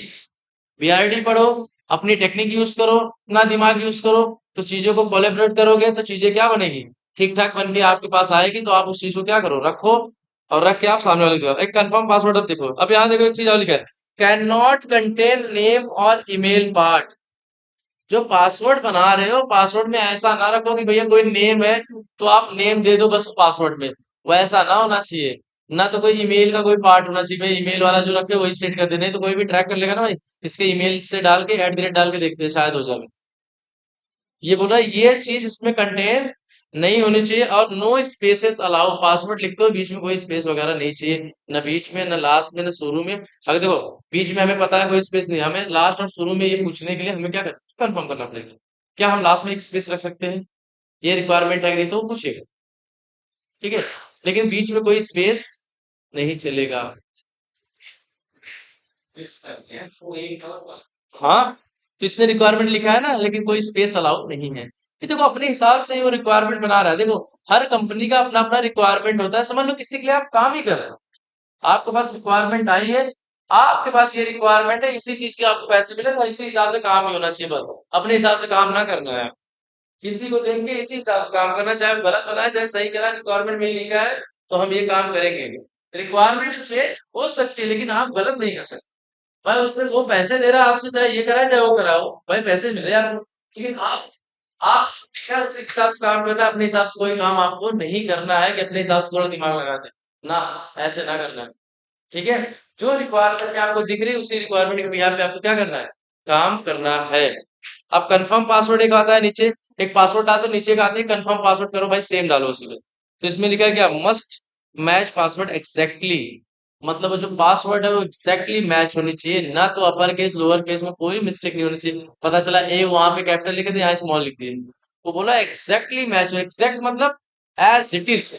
बीआरडी पढ़ो, अपनी टेक्निक यूज करो, अपना दिमाग यूज करो, तो चीजों को कोलेबरेट करोगे तो चीजें क्या बनेगी, ठीक ठाक बन के आपके पास आएगी। तो आप उस चीज को क्या करो, रखो, और रख के आप सामने वाले को दो। एक कंफर्म पासवर्ड अब देखो, अब यहाँ देखो एक चीज और लिखा है, कैन नॉट कंटेन नेम और ईमेल पार्ट। जो पासवर्ड बना रहे हो, पासवर्ड में ऐसा ना रखो कि भैया कोई नेम है तो आप नेम दे दो बस पासवर्ड में, वैसा ना होना चाहिए। ना तो कोई ईमेल का कोई पार्ट होना चाहिए, भाई ईमेल वाला जो रखे वही सेट कर दे, नहीं तो कोई भी ट्रैक कर लेगा ना भाई, इसके ईमेल से डाल के @ डाल के देखते हैं शायद हो जाए। ये बोल रहा है ये चीज इसमें कंटेन नहीं होनी चाहिए, और नो स्पेसेस अलाउ। पासवर्ड लिखते हो बीच में कोई स्पेस वगैरह नहीं चाहिए, न बीच में, न लास्ट में, न शुरू में। अगर देखो बीच में हमें पता है कोई स्पेस नहीं, हमें लास्ट और शुरू में ये पूछने के लिए हमें क्या करना, कंफर्म करना पड़ेगा, क्या हम लास्ट में एक स्पेस रख सकते हैं, ये रिक्वायरमेंट है कि नहीं, तो वो पूछेगा। ठीक है, लेकिन बीच में कोई स्पेस नहीं चलेगा। हाँ, तो इसने रिक्वायरमेंट लिखा है ना, लेकिन कोई स्पेस अलाउ नहीं है। ये देखो अपने हिसाब से ही वो रिक्वायरमेंट बना रहा है। देखो हर कंपनी का अपना अपना रिक्वायरमेंट होता है, समझ लो किसी के लिए आप काम ही कर रहे हो, आपके पास रिक्वायरमेंट आई है, आपके पास ये रिक्वायरमेंट है, इसी चीज के आपको पैसे मिले, तो इसी हिसाब से काम ही होना चाहिए, बस अपने हिसाब से काम ना करना है। किसी को देख के इसी हिसाब से काम करना, चाहे वो गलत बनाए चाहे सही करा, रिक्वायरमेंट में लिखा है तो हम ये काम करेंगे। रिक्वायरमेंट चेंज हो सकती है लेकिन आप गलत नहीं कर सकते। भाई उसमें वो पैसे दे रहा है आपसे, चाहे ये कराए चाहे वो कराओ, भाई पैसे मिल रहे हैं आपको। लेकिन आप क्या उस हिसाब से काम करना है, अपने हिसाब से कोई काम आपको नहीं करना है कि अपने हिसाब से थोड़ा दिमाग लगा दे, ना, ऐसे ना करना है। ठीक है, जो रिक्वायरमेंट में आपको दिख रही है उसी रिक्वायरमेंट के बिहाफ पे आपको क्या करना है, काम करना है। अब कंफर्म पासवर्ड एक आता है नीचे, एक पासवर्ड आता है नीचे का, आते हैं कंफर्म पासवर्ड करो भाई, सेम डालो उसी में। तो इसमें लिखा है क्या, मस्ट मैच पासवर्ड एग्जैक्टली, मतलब वो जो पासवर्ड है वो एग्जैक्टली मैच होनी चाहिए, ना तो अपर केस लोअर केस में कोई मिस्टेक नहीं होनी चाहिए। पता चला ए वहां पे कैपिटल लिखे थे यहाँ स्मॉल लिख दिए, वो बोला एग्जैक्टली मैच हो, एग्जैक्ट मतलब एज इट इज,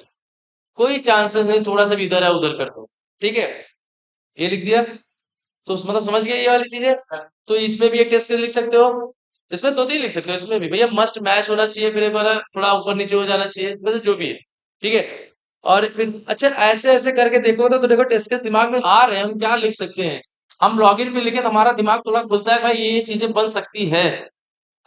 कोई चांसेस नहीं थोड़ा सा भी इधर है उधर कर दो। ठीक है, ये लिख दिया, तो मतलब समझ गए ये वाली चीजें। तो इसमें भी एक टेस्ट केस लिख सकते हो, इसमें दो तीन लिख सकते हो, इसमें भी भैया मस्ट मैच होना चाहिए, फिर एक बार थोड़ा ऊपर नीचे हो जाना चाहिए, वैसे जो भी है। ठीक है, और फिर अच्छा ऐसे ऐसे करके देखो तो देखो टेस्ट केस दिमाग में आ रहे हैं, हम क्या लिख सकते हैं। हम लॉगिन पे लिखे तो हमारा दिमाग थोड़ा खुलता है, भाई ये चीजें बन सकती है।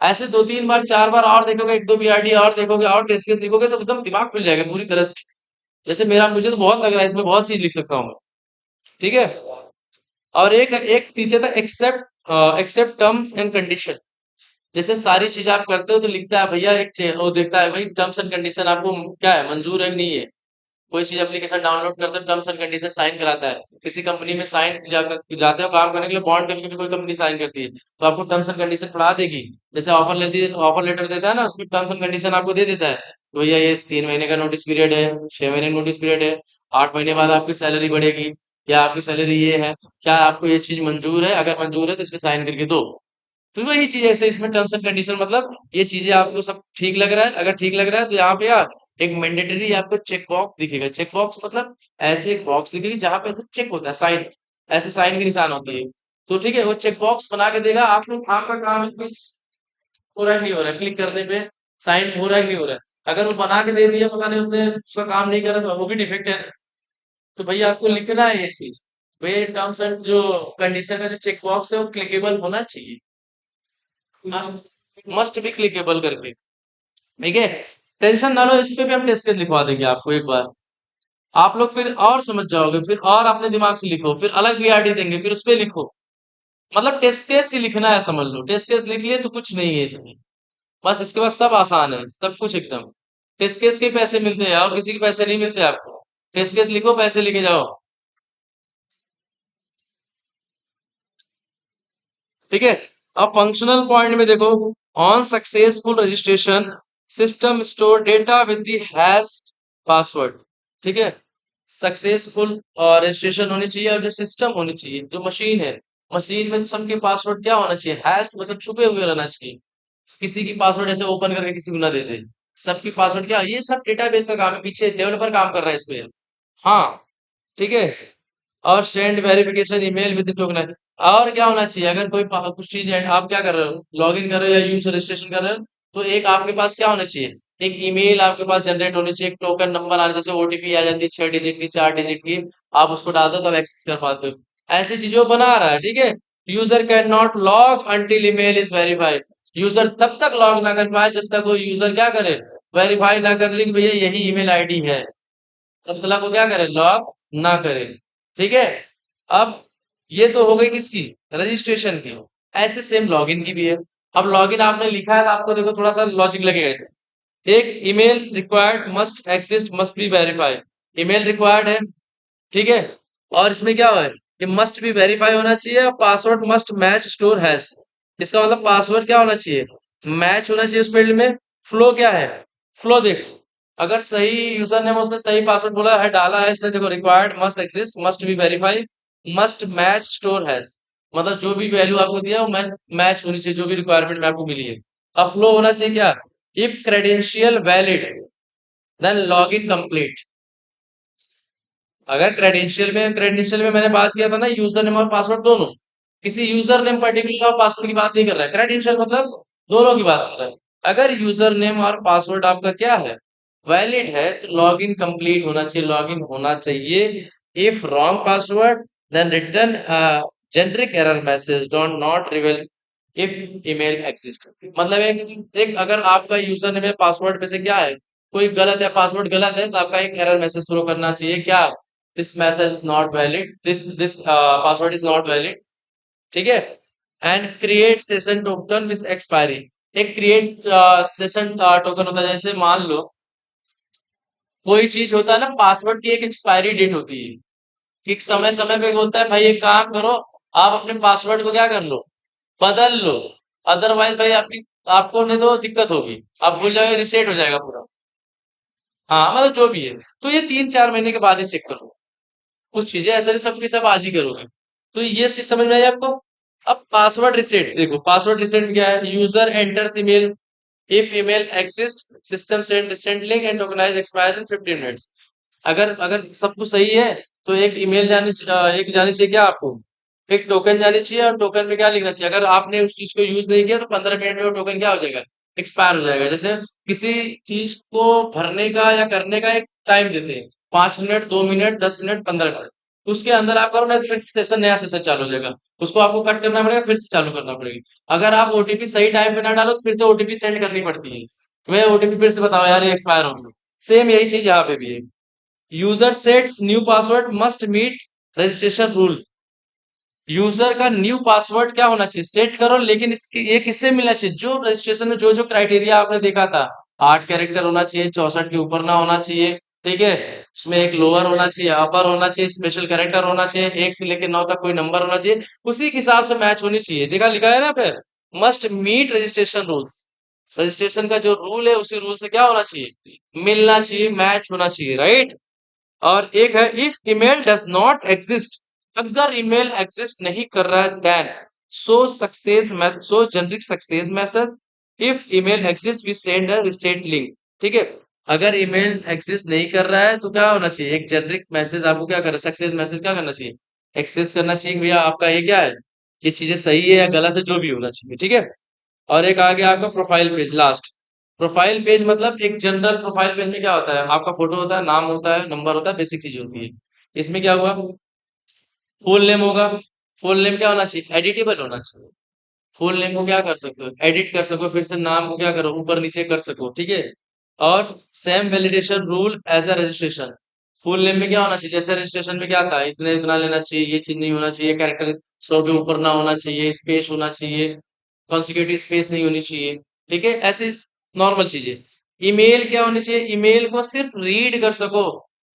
ऐसे दो तीन बार चार बार और देखोगे, एक दो बीआरडी और देखोगे और टेस्ट केस लिखोगे तो एकदम दिमाग खुल जाएगा पूरी तरह से। जैसे मेरा, मुझे तो बहुत लग रहा है इसमें बहुत चीज लिख सकता हूँ मैं। ठीक है, और एक एक पीछे था accept, accept terms and condition. जैसे सारी चीजें आप करते हो तो लिखता है भैया वो देखता है भाई टर्म्स एंड कंडीशन आपको क्या है, मंजूर है कि नहीं है। कोई चीज एप्लीकेशन डाउनलोड करते हो टर्म्स एंड कंडीशन साइन कराता है, किसी कंपनी में साइन जाते हो काम करने के लिए, बॉन्ड कभी कभी कोई कंपनी साइन करती है तो आपको टर्म्स एंड कंडीशन पढ़ा देगी। जैसे ऑफर लेती है, ऑफर लेटर देता है ना, उसमें टर्म्स एंड कंडीशन आपको दे देता है, तो भैया ये 3 महीने का नोटिस पीरियड है, 6 महीने नोटिस पीरियड है, 8 महीने बाद आपकी सैलरी बढ़ेगी, या आपकी सैलरी ये है, क्या आपको ये चीज मंजूर है, अगर मंजूर है तो इस पे साइन करके दो। तो वही चीज ऐसे इसमें टर्म्स एंड कंडीशन, मतलब ये चीजें आपको सब ठीक लग रहा है, अगर ठीक लग रहा है तो यहाँ पे यार एक मैंडेटरी आपको चेक बॉक्स दिखेगा। चेक बॉक्स मतलब ऐसे एक बॉक्स दिखेगी जहां पे ऐसे चेक होता है, साइन, ऐसे साइन की निशान होती है। तो ठीक है, वो चेक बॉक्स बना के देगा, आप लोग आपका काम है कुछ हो रहा है नहीं हो रहा है, क्लिक करने पे साइन हो रहा है नहीं हो रहा है। अगर वो बना के दे दिया, पता नहीं उसने उसका काम नहीं करा तो वो भी डिफेक्ट है। तो भैया आपको लिखना है ये चीज, भैया टर्म्स एंड जो कंडीशन का जो चेक बॉक्स है वो क्लिकेबल होना चाहिए, मस्ट बी क्लिकेबल करके। ठीक है, टेंशन ना लो, इस पे भी हम टेस्ट केस लिखवा देंगे आपको एक बार, आप लोग फिर और समझ जाओगे, फिर और अपने दिमाग से लिखो, फिर अलग वीआरडी देंगे फिर उस पे लिखो। मतलब टेस्ट केस ही लिखना है, समझ लो टेस्ट केस लिख लिए तो कुछ नहीं है इसमें, बस इसके बाद सब आसान है, सब कुछ एकदम। टेस्ट केस के पैसे मिलते हैं और किसी के पैसे नहीं मिलते आपको, टेस्ट केस लिखो पैसे लेके जाओ। ठीक है, अब फंक्शनल पॉइंट में देखो, on successful registration system store data with the hash password. ठीक है, सक्सेसफुल रजिस्ट्रेशन होनी चाहिए, और जो सिस्टम होनी चाहिए, जो मशीन है, मशीन में सबके पासवर्ड क्या होना चाहिए, हैश मतलब छुपे हुए रहना चाहिए। किसी की पासवर्ड ऐसे ओपन करके किसी को ना दे दे, सबकी पासवर्ड क्या, ये सब डेटाबेस का काम है, पीछे डेवलपर काम कर रहा है इस पे। हाँ, ठीक है, और send verification email with token. और क्या होना चाहिए, अगर कोई कुछ चीज है, आप क्या कर रहे हो, लॉगिन कर रहे हो या यूज रजिस्ट्रेशन कर रहे हो, तो एक आपके पास क्या होना चाहिए, एक ईमेल आपके पास जनरेट होनी चाहिए, एक टोकन नंबर आना, जैसे ओटीपी आ जाती है 6 डिजिट की, 4 डिजिट की, आप उसको डाल दो तब एक्सेस कर पाते हो। ऐसी चीजों को बना रहा है, ठीक है। User can not log until email is verified. User तब तक लॉग ना कर पाए जब तक वो यूजर क्या करे, वेरीफाई ना कर ले कि भैया यही ईमेल आईडी है, तब तक वो क्या करे, लॉग ना करे। ठीक है। अब ये तो हो गई किसकी, रजिस्ट्रेशन की। ऐसे सेम लॉगिन की भी है। अब लॉगिन आपने लिखा है तो आपको देखो थोड़ा सा लॉजिक लगेगा इसे। एक email required must exist must be verified. Email required है, ठीक है। और इसमें क्या है, ये मस्ट बी वेरीफाई होना चाहिए, और password must match store hash. इसका मतलब पासवर्ड क्या होना चाहिए, मैच होना चाहिए उस फील्ड में। फ्लो क्या है, फ्लो देखो, अगर सही यूजर ने उसने सही पासवर्ड बोला है, डाला है इसने, देखो required must exist must be verify must match store hash, मतलब जो भी वैल्यू आपको दिया वो मैच मैच होनी चाहिए, जो भी रिक्वायरमेंट में आपको मिली है। अब फ्लो होना चाहिए क्या, if credential valid then log in complete. अगर क्रेडेंशियल में मैंने बात किया था ना, यूजर नेम और पासवर्ड दोनों, किसी यूजर नेम पर्टिकुलर और पासवर्ड की बात नहीं कर रहा है, क्रेडेंशियल मतलब दोनों की बात कर रहा है। अगर यूजर नेम और पासवर्ड आपका क्या है, वैलिड है, तो लॉग इन कंप्लीट होना चाहिए, लॉग इन होना चाहिए। If wrong password then return generic error message don't not reveal if email exist. मतलब एक अगर आपका यूजर नेम है पासवर्ड में से क्या है, कोई गलत है, पासवर्ड गलत है, तो आपका एक एरर मैसेज थ्रो करना चाहिए, क्या, this message is not valid, this password is not valid. ठीक है। And create session token with expiry. एक क्रिएट सेशन टोकन होता है, जैसे मान लो कोई चीज होता है ना, पासवर्ड की एक एक्सपायरी डेट होती है, कि एक समय समय पे होता है, भाई एक काम करो, आप अपने पासवर्ड को क्या कर लो, बदल लो, अदरवाइज भाई आपकी आपको नहीं तो दिक्कत होगी, आप भूल जाओगे, रिसेट हो जाएगा पूरा। हाँ मतलब जो भी है, तो ये 3-4 महीने के बाद ही चेक करो, कुछ चीजें ऐसे नहीं सबकी सब आज ही करोगे। तो ये चीज समझ में आई आपको। अब पासवर्ड रिसेट देखो, पासवर्ड रिसेट क्या है, user enters email, if email exist system send recent link and tokenise expire in 15 minutes. अगर अगर सब कुछ सही है तो एक ईमेल एक जानी चाहिए क्या आपको, एक टोकन जानी चाहिए, और टोकन में क्या लिखना चाहिए, अगर आपने उस चीज को यूज नहीं किया तो 15 मिनट में वो टोकन क्या हो जाएगा, एक्सपायर हो जाएगा। जैसे किसी चीज को भरने का या करने का एक टाइम देते हैं, 5 मिनट, 2 मिनट, 10 मिनट, 15 मिनट, उसके अंदर आप करो ना तो फिर सेशन, नया सेशन चालू हो जाएगा, उसको आपको कट करना पड़ेगा, फिर से चालू करना पड़ेगा। अगर आप ओटीपी सही टाइम पे ना डालो तो फिर से ओटीपी सेंड करनी पड़ती है, मैं ओटीपी फिर से बताओ यार ये एक्सपायर हो गई। सेम यही चीज यहाँ पे भी है। User sets new password must meet registration rule. User का न्यू पासवर्ड क्या होना चाहिए, सेट करो, लेकिन इसके ये किससे मिलना चाहिए, जो रजिस्ट्रेशन में जो जो क्राइटेरिया आपने देखा था, 8 कैरेक्टर होना चाहिए, 64 के ऊपर ना होना चाहिए, ठीक है, उसमें एक लोअर होना चाहिए, अपर होना चाहिए, स्पेशल कैरेक्टर होना चाहिए, 1 से लेकर 9 तक कोई नंबर होना चाहिए, उसी के हिसाब से मैच होनी चाहिए, देखा लिखा है ना फिर, must meet registration rules. Registration का जो रूल है उसी रूल से क्या होना चाहिए, मिलना चाहिए, मैच होना चाहिए, राइट। और एक है if email does not exist, अगर ईमेल एग्जिस्ट नहीं कर रहा है then show generic success message, if email exist we send a reset link. ठीक है। अगर ईमेल एग्जिस्ट नहीं कर रहा है तो क्या होना चाहिए, एक जेनरिक मैसेज आपको क्या करना, सक्सेस मैसेज क्या करना चाहिए, एक्सेस करना चाहिए कि भैया आपका ये क्या है, ये चीजें सही है या गलत है, जो भी होना चाहिए, ठीक है। और एक आ गया आपका profile page last. Profile page मतलब एक जनरल प्रोफाइल पेज में क्या होता है, आपका फोटो होता है, नाम होता है, नंबर होता है, बेसिक चीज होती है। इसमें क्या हुआ, फुल नेम होगा, फुल नेम क्या होना चाहिए, एडिटेबल होना चाहिए, फुल नेम को क्या कर सकते हो, एडिट कर सको, फिर से नाम को क्या करो, ऊपर नीचे कर सको, ठीक है। और same validation rule as a registration. Full name में क्या होना चाहिए, जैसे रजिस्ट्रेशन में क्या था, इसने इतना लेना चाहिए, ये चीज नहीं होना चाहिए, कैरेक्टर 100 के ऊपर ना होना चाहिए, स्पेस होना चाहिए, कॉन्सिक्यूटिव स्पेस नहीं होनी चाहिए, ठीक है, ऐसे नॉर्मल चीजें। ईमेल क्या होनी चाहिए, ईमेल को सिर्फ रीड कर सको,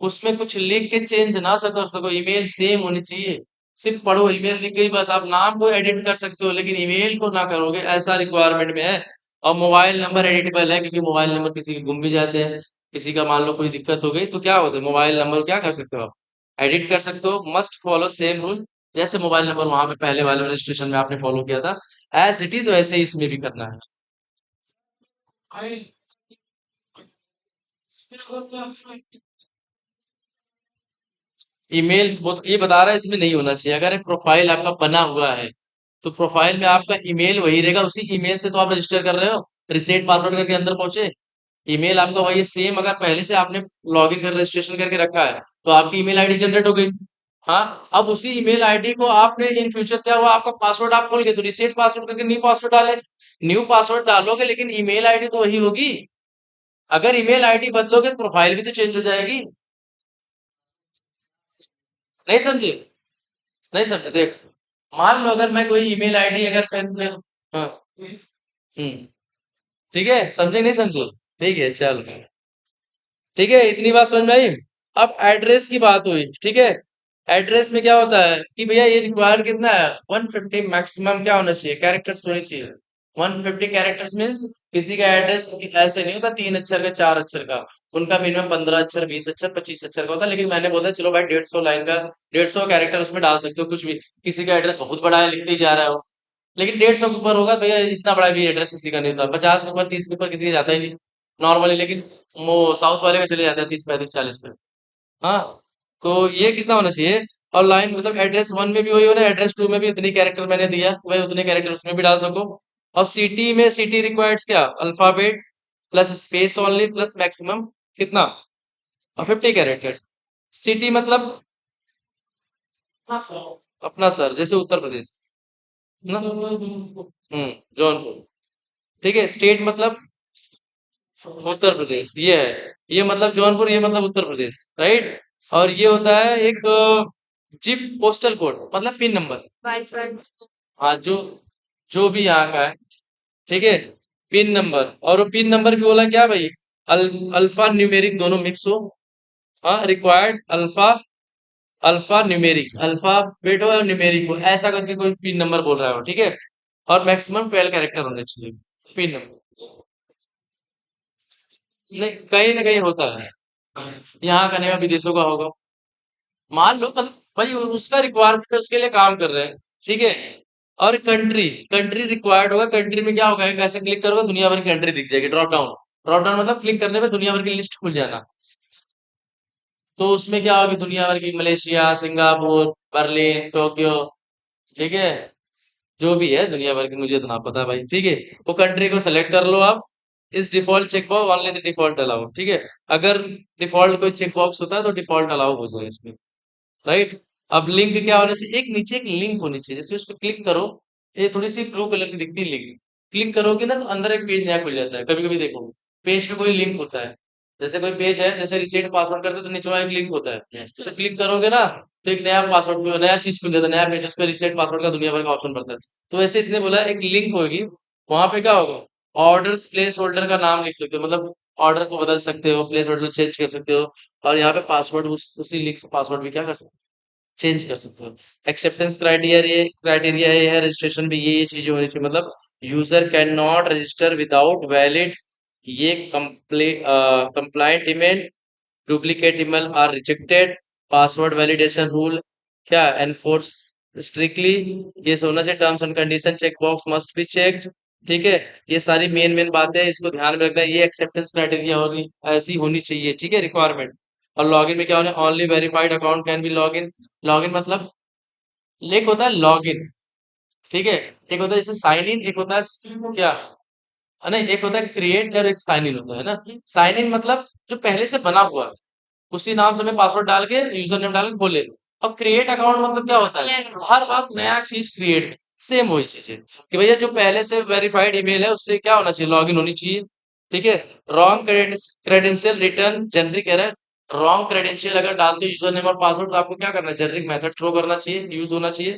उसमें कुछ लिख के चेंज ना कर सको, ईमेल सेम होनी चाहिए, सिर्फ पढ़ो, ईमेल लिख गई बस, आप नाम को एडिट कर सकते हो लेकिन ईमेल को ना करोगे, ऐसा रिक्वायरमेंट में है। और मोबाइल नंबर एडिटेबल है, क्योंकि मोबाइल नंबर किसी के गुम भी जाते हैं, किसी का मान लो कोई दिक्कत हो गई तो क्या होता है, मोबाइल नंबर क्या कर सकते हो आप, एडिट कर सकते हो। मस्ट फॉलो सेम रूल, जैसे मोबाइल नंबर वहां पे पहले वाले रजिस्ट्रेशन में आपने फॉलो किया था, एज इट इज वैसे ही इसमें भी करना है। ईमेल ये बता रहा है इसमें नहीं होना चाहिए, अगर एक प्रोफाइल आपका बना हुआ है तो प्रोफाइल में आपका ईमेल वही रहेगा, उसी ईमेल से तो आप रजिस्टर कर रहे हो, रिसेट पासवर्ड करके अंदर पहुंचे, ईमेल आपका वही सेम, अगर पहले से आपने लॉगिन कर रजिस्ट्रेशन करके रखा है तो आपकी ईमेल आईडी जनरेट हो गई। हाँ, अब उसी ईमेल आईडी को आपने इन फ्यूचर क्या हुआ, आपका पासवर्ड आप भूल गए तो रिसेट पासवर्ड करके न्यू पासवर्ड डाले। न्यू पासवर्ड डालोगे लेकिन ईमेल आईडी तो वही होगी। अगर ईमेल आईडी बदलोगे तो प्रोफाइल भी तो चेंज हो जाएगी। नहीं समझे? नहीं समझे, देख, मान लो अगर मैं कोई ईमेल आईडी अगर सेंड में, हाँ, हम्म, ठीक है, समझे नहीं समझे? ठीक है, चल, ठीक है, इतनी बात समझ में आई। अब एड्रेस की बात हुई, ठीक है। एड्रेस में क्या होता है कि भैया ये रिक्वायर्ड कितना है, 150 मैक्सिमम क्या होना चाहिए, कैरेक्टर्स होने चाहिए। 150 कैरेक्टर्स मीन्स किसी का एड्रेस ऐसे नहीं होता 3 अक्षर का 4 अक्षर का। उनका मिनिमम 15 अक्षर, 20 अक्षर, 25 अक्षर का होता है। लेकिन मैंने बोला चलो भाई 150 लाइन का, 150 कैरेक्टर उसमें डाल सकते हो कुछ भी। किसी का एड्रेस बहुत बड़ा है, लिखते ही जा रहा हो, लेकिन 150 के ऊपर होगा भैया, इतना बड़ा भी एड्रेस किसी का नहीं होता। 50 के ऊपर, 30 के ऊपर किसी का जाता ही नहीं नॉर्मली। लेकिन वो साउथ वाले का चले जाता है 30, 35, 40 तक। हाँ, तो ये कितना होना चाहिए। और लाइन मतलब एड्रेस वन में भी वही होना, एड्रेस टू में भी इतनी कैरेक्टर मैंने दिया, वही उतने कैरेक्टर उसमें भी डाल सको। और सिटी में, सिटी रिक्वायर्ड्स क्या, alphabet plus space only plus maximum कितना, 50 कैरेक्टर्स। सिटी मतलब अपना सर, जैसे उत्तर प्रदेश ना, जौनपुर। ठीक है, स्टेट मतलब उत्तर प्रदेश, ये है, ये मतलब जौनपुर, ये मतलब उत्तर प्रदेश, राइट। और ये होता है एक जिप पोस्टल कोड, मतलब पिन नंबर। हाँ, जो जो भी यहाँ का है, ठीक है, पिन नंबर। और वो पिन नंबर भी बोला क्या भाई, अल्फा न्यूमेरिक दोनों मिक्स हो। हाँ, required alpha, alpha numeric, alphabet हो और न्यूमेरिक हो, ऐसा करके कोई पिन नंबर बोल रहा हो, ठीक है। और मैक्सिमम 12 कैरेक्टर होने चाहिए पिन नंबर। नहीं, कहीं ना कहीं होता है, यहाँ का नहीं, विदेशों का होगा। मान लो मतलब भाई उसका रिक्वायरमेंट है, उसके लिए काम कर रहे हैं, ठीक है। और कंट्री, कंट्री रिक्वायर्ड होगा। कंट्री में क्या होगा, एक ऐसे क्लिक करोगे दुनिया भर की कंट्री दिख जाएगी, ड्रॉप डाउन। ड्रॉप डाउन मतलब क्लिक करने पे दुनिया भर की लिस्ट खुल जाना। तो उसमें क्या होगी, दुनिया भर की, मलेशिया, सिंगापुर, बर्लिन, टोक्यो, ठीक है, जो भी है दुनिया भर की, मुझे इतना पता है भाई, ठीक है। वो कंट्री को सेलेक्ट कर लो आप। इस default check box only the default allow, ठीक है। अगर डिफॉल्ट कोई चेक बॉक्स होता है तो डिफॉल्ट अलाउ हो जाए इसमें, राइट। अब लिंक क्या होना चाहिए, एक नीचे एक लिंक होनी चाहिए, जैसे उस पर क्लिक करो, ये थोड़ी सी ब्लू कलर की दिखती है लिंक। क्लिक करोगे ना तो अंदर एक पेज नया खुल जाता है, कभी कभी देखो पेज पे कोई लिंक होता है। जैसे कोई पेज है, जैसे रिसेट पासवर्ड करते हैं, तो नीचे वहाँ एक लिंक होता है, उसे क्लिक करोगे ना तो एक नया पासवर्ड, नया चीज खुल जाता है, नया पेज, उस पर रिसेट पासवर्ड का दुनिया भर का ऑप्शन पड़ता है। तो वैसे इसने बोला एक लिंक होगी, वहां पे क्या होगा, ऑर्डर्स प्लेस होल्डर का नाम लिख सकते हो, मतलब ऑर्डर को बदल सकते हो, प्लेस होल्डर चेंज कर सकते हो। और यहाँ पे पासवर्ड उसी लिंक से पासवर्ड भी क्या कर सकते हो, चेंज कर सकते हो। एक्सेप्टेंस क्राइटेरिया ये है, रजिस्ट्रेशन भी ये चीजें होनी चाहिए, मतलब user can not register without valid, ये compliant email, duplicate email are rejected, password validation rule क्या एनफोर्स स्ट्रिक्टली, ये सब होना चाहिए। Terms and condition check box must be checked, ठीक है। ये सारी मेन मेन बातें हैं, इसको ध्यान में रखना है, ये एक्सेप्टेंस क्राइटेरिया होनी ऐसी होनी चाहिए, ठीक है, रिक्वायरमेंट। और लॉगिन में क्या होना, only verified account can be login. Login मतलब एक होता है लॉगिन, ठीक है, एक होता है जैसे साइन इन, एक होता है क्या, नहीं, एक होता है क्रिएट और एक साइन इन होता है ना। साइन इन मतलब जो पहले से बना हुआ है, उसी नाम से मैं पासवर्ड डाल के, यूजर नेम डाल के खोले। और क्रिएट अकाउंट मतलब क्या होता है, हर बार नया चीज क्रिएट, सेम वही चीज है कि भैया जो पहले से वेरीफाइड ईमेल है उससे क्या होना चाहिए, लॉगिन होनी चाहिए, ठीक है। Wrong credential return generic error, wrong credential अगर डालते हो यूजर नेम और पासवर्ड तो आपको क्या करना है, जेनरिक मेथड थ्रो करना चाहिए, यूज होना चाहिए,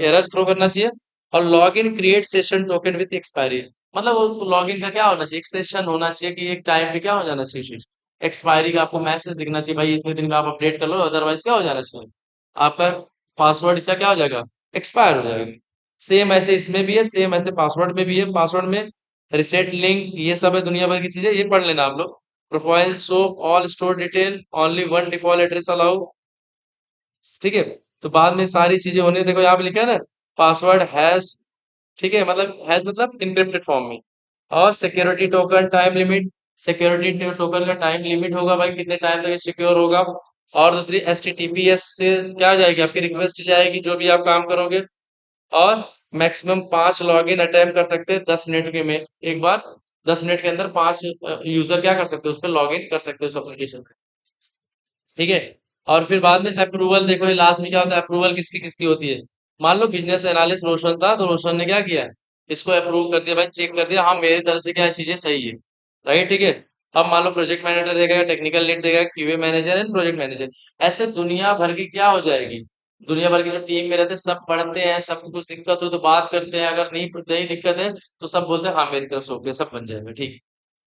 एरर थ्रो करना चाहिए। और login create session token with expiry, मतलब वो लॉगिन का क्या होना चाहिए, एक सेशन होना चाहिए कि एक टाइम पे क्या हो जाना चाहिए, एक्सपायरी का आपको मैसेज दिखना चाहिए, भाई इतने दिन का आप अपडेट कर लो, अदरवाइज क्या हो जाना चाहिए, आपका पासवर्ड इसका क्या हो जाएगा, एक्सपायर हो जाएगा। सेम ऐसे इसमें भी है, सेम ऐसे पासवर्ड में भी है। पासवर्ड में रिसेट लिंक, ये सब है, दुनिया भर की चीजें, ये पढ़ लेना आप लोग। Profile show all store detail, only one default address allow, ठीक है। तो बाद में सारी चीजें होनी है, देखो यहाँ पे लिखा है ना, पासवर्ड हैश, ठीक है, मतलब हैश मतलब इनक्रिप्टेड फॉर्म में। और security token time limit, security token का टाइम लिमिट होगा भाई, कितने टाइम तक ये सिक्योर होगा। और दूसरी HTTPS से क्या जाएगी, आपकी रिक्वेस्ट जाएगी जो भी आप काम करोगे। और मैक्सिमम 5 लॉगिन अटेम्प्ट कर सकते हैं 10 मिनट के में एक बार। 10 मिनट के अंदर 5 यूजर क्या कर सकते हो, उस पर लॉग इन कर सकते हो उस एप्लीकेशन। ठीक है। और फिर बाद में अप्रूवल देखो, ये लास्ट में क्या होता है, अप्रूवल किसकी किसकी होती है। मान लो बिजनेस एनालिस्ट रोशन था, तो रोशन ने क्या किया, इसको अप्रूव कर दिया भाई, चेक कर दिया, हाँ मेरी तरफ से क्या चीजें सही है। राइट, ठीक है। अब मान लो प्रोजेक्ट मैनेजर देगा, टेक्निकल लीड देगा, QA manager and project manager, ऐसे दुनिया भर की क्या हो जाएगी, दुनिया भर की जो टीम में रहते हैं सब पढ़ते हैं, सबको कुछ दिक्कत हो तो बात करते हैं, अगर नहीं नहीं दिक्कत है तो सब बोलते हैं हाँ मेरी तरफ से ओके, सब बन जाएगा ठीक।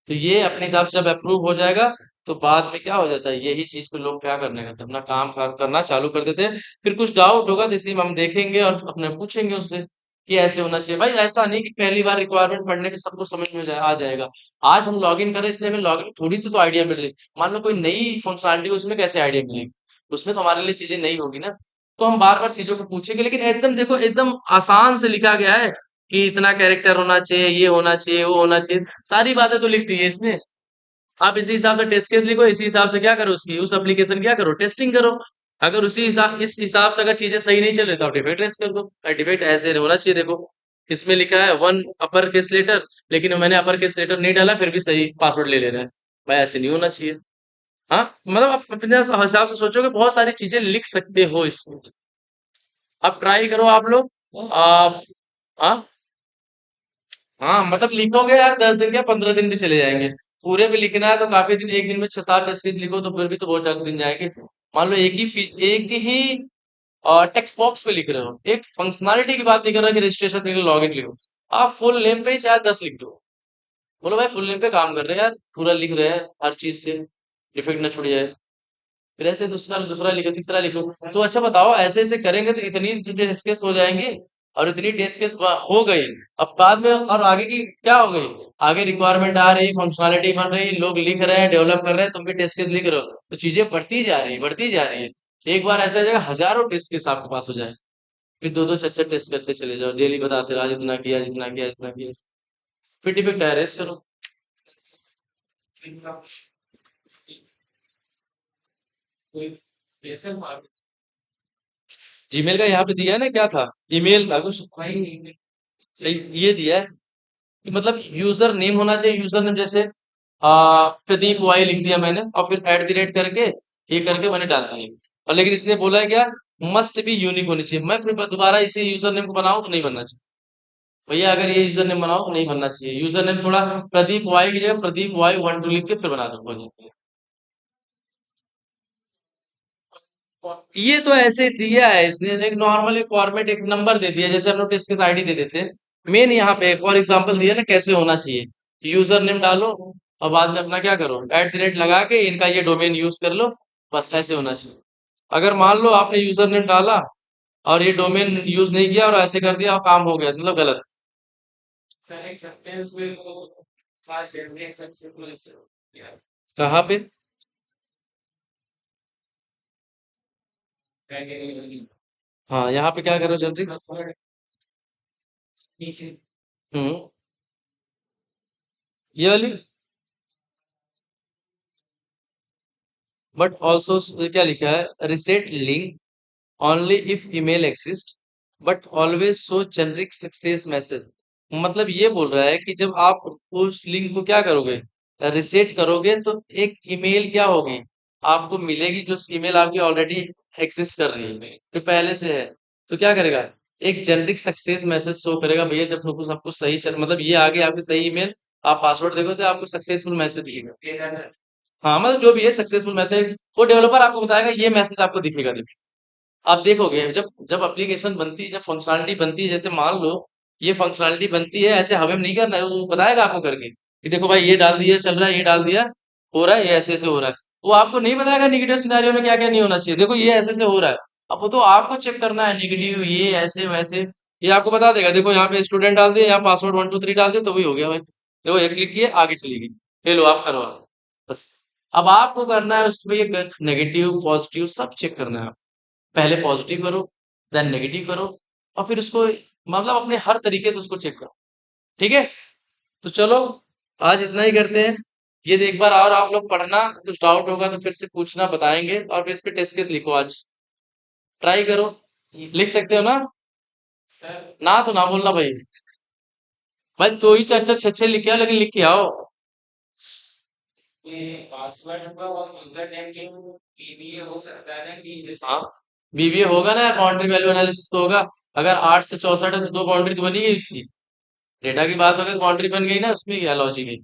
तो ये अपने हिसाब से जब अप्रूव हो जाएगा, तो बाद में क्या हो जाता है, यही चीज पे लोग क्या करने लगते हैं, अपना काम करना चालू कर देते हैं। फिर कुछ डाउट होगा तो इसी में हम देखेंगे और अपने पूछेंगे उससे कि ऐसे होना चाहिए। भाई ऐसा नहीं कि पहली बार रिक्वायरमेंट पढ़ने पे सबको समझ में आ जाएगा। आज हम लॉगिन करें इसलिए हमें लॉगिन थोड़ी सी तो आइडिया मिल रही। मान लो कोई नई फंक्शनलिटी, उसमें कैसे आइडिया मिलेगी, उसमें तो हमारे लिए चीजें नई होगी ना। तो हम बार बार चीजों को पूछेंगे, लेकिन एकदम देखो एकदम आसान से लिखा गया है कि इतना कैरेक्टर होना चाहिए, ये होना चाहिए, वो होना चाहिए, सारी बातें तो लिख दी है इसने। आप इसी हिसाब से टेस्ट केस लिखो, इसी हिसाब से क्या करो, उसकी उस एप्लीकेशन क्या करो, टेस्टिंग करो। अगर उसी हिसाब इस हिसाब से अगर चीजें सही नहीं चल रही तो आप डिफेक्ट रेस कर दो। डिफेक्ट ऐसे होना चाहिए, देखो इसमें लिखा है वन अपर केस लेटर, लेकिन मैंने अपर केस लेटर नहीं डाला फिर भी सही पासवर्ड ले ले रहा है। भाई ऐसे नहीं होना चाहिए। हाँ मतलब आप अपने हिसाब से सोचोगे, बहुत सारी चीजें लिख सकते हो इसमें। अब ट्राई करो आप लोग। आ, हाँ हाँ, मतलब लिखोगे यार 10 दिन या 15 दिन भी चले जाएंगे। पूरे में लिखना है तो काफी दिन, एक दिन में 6-7 टेस्ट लिखो तो फिर भी तो बहुत ज्यादा दिन जाएंगे। मान लो एक ही टेक्स्ट बॉक्स पे लिख रहे हो, एक फंक्शनैलिटी की बात नहीं कर रहा कि रजिस्ट्रेशन पे लॉगिन लिखो। आप फुल नेम पे ही शायद 10 लिख दो। बोलो भाई फुल नेम पे काम कर रहे हैं यार, पूरा लिख रहे हैं हर चीज से, डिफेक्ट ना छुड़ जाए। फिर ऐसे दूसरा दूसरा लिखो, तीसरा लिखो। तो अच्छा बताओ, ऐसे ऐसे करेंगे तो इतनी टेस्ट केस हो जाएंगे, और इतनी टेस्ट केस हो गई। अब बाद में और आगे की क्या हो गई, आगे रिक्वायरमेंट आ रही, फंक्शनैलिटी बन रही, लोग लिख रहे हैं, डेवलप कर रहे हैं, तुम भी टेस्ट केस लिख रहे हो, तो चीजें बढ़ती जा रही है, बढ़ती जा रही है। एक बार ऐसा हो जाएगा हजारों टेस्ट केस आपके पास हो जाए, फिर दो दो चार चार टेस्ट करते चले जाओ, डेली बताते रहो आज इतना किया, जितना किया, जितना किया। फिर डिफेक्ट एरेस करो। जीमेल का यहाँ पे दिया है ना, क्या था, ईमेल था कुछ, ये दिया है कि मतलब यूजर नेम होना चाहिए, यूजर नेम जैसे प्रदीप वाई लिख दिया मैंने, और फिर एट द रेट करके ये करके मैंने डाल दिया। और लेकिन इसने बोला है क्या, मस्ट बी यूनिक होनी चाहिए। मैं फिर दोबारा इसी यूजर नेम को बनाऊं तो नहीं बनना चाहिए। भैया अगर ये यूजर नेम बनाओ तो नहीं बनना चाहिए, यूजर नेम थोड़ा प्रदीप वाई की जगह प्रदीप वाई 1 2 लिख के फिर बना दो, हो जाती है। ये तो ऐसे दिया है इसने, एक नॉर्मली फॉर्मेट, एक नंबर दे दिया, जैसे हम लोग किसकिस आईडी दे देते हैं। मेन यहाँ पे फॉर एग्जांपल दिया ना कैसे होना चाहिए, यूजर नेम डालो, और बाद में अपना क्या करो, एट द रेट लगा के इनका ये डोमेन यूज कर लो, बस ऐसे होना चाहिए। अगर मान लो आपने यूजर नेम डाला और ये डोमेन यूज नहीं किया और ऐसे कर दिया और काम हो गया, मतलब गलत। कहाँ पे, हाँ यहाँ पे क्या करो जल्दी। हम्म, ये वाली, बट ऑल्सो क्या लिखा है, reset link only if email exist, but always show generic success message. मतलब ये बोल रहा है कि जब आप उस लिंक को क्या करोगे, रिसेट करोगे, तो एक ईमेल क्या होगी, आपको मिलेगी, जो ईमेल आपकी ऑलरेडी एग्जिस्ट कर रही है, जो पहले से है। तो क्या करेगा, एक जेनरिक सक्सेस मैसेज शो करेगा, भैया जब सब कुछ सही चल, मतलब ये आगे आपकी सही ईमेल, आप पासवर्ड देखो तो आपको सक्सेसफुल मैसेज दिखेगा। हाँ मतलब जो भी है सक्सेसफुल मैसेज, वो डेवलपर आपको बताएगा, ये मैसेज आपको दिखेगा। आप देखोगे जब जब एप्लीकेशन बनती है, जब फंक्शनैलिटी बनती है, जैसे मान लो ये फंक्शनैलिटी बनती है, ऐसे हमें नहीं करना है, वो बताएगा आपको करके कि देखो भाई ये डाल दिया चल रहा है, ये डाल दिया हो रहा है, ये ऐसे ऐसे हो रहा है। वो आपको नहीं बताएगा निगेटिव सिनेरियो में क्या क्या नहीं होना चाहिए, देखो ये ऐसे ऐसे हो रहा है। अब वो तो आपको चेक करना है, निगेटिव ये ऐसे वैसे, ये आपको बता देगा, देखो यहाँ पे स्टूडेंट डाल दिया, यहाँ पासवर्ड 1 2 3 डाल दिया, तो वही हो गया भाई, देखो एक क्लिक किए आगे चली गई, ये लो आप करो बस। अब आपको करना है उसमें ये नेगेटिव पॉजिटिव सब चेक करना है। पहले पॉजिटिव करो, देन नेगेटिव करो, और फिर उसको मतलब अपने हर तरीके से उसको चेक करो। ठीक है, तो चलो आज इतना ही करते हैं। ये एक बार और आप लोग पढ़ना, कुछ डाउट होगा तो फिर से पूछना, बताएंगे, और फिर इस पे टेस्ट केस लिखो आज, ट्राई करो। लिख सकते हो ना, ना तो ना बोलना भाई। भाई दो ही चार चार छह छह लिख के आओ, लेकिन लिख के आओ। हाँ, बीबीए होगा ना यार, बाउंड्री वैल्यू एनालिसिस तो होगा। अगर 8 से 64 है तो दो बाउंड्री तो बनी गई उसकी। डेटा की बात हो गई, बाउंड्री बन गई ना, उसमें क्या लॉजिक है।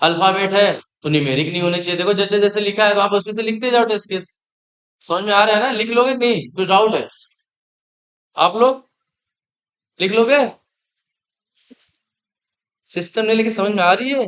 अल्फाबेट है तो न्यूमेरिक नहीं होने चाहिए। देखो जैसे जैसे लिखा है तो आप उसी से लिखते जाओ टेस्ट केस। समझ में आ रहा है ना? लिख लोगे कि नहीं? कुछ डाउट है? आप लोग लिख लोगे? सिस्टम नहीं, लेकिन समझ में आ रही है?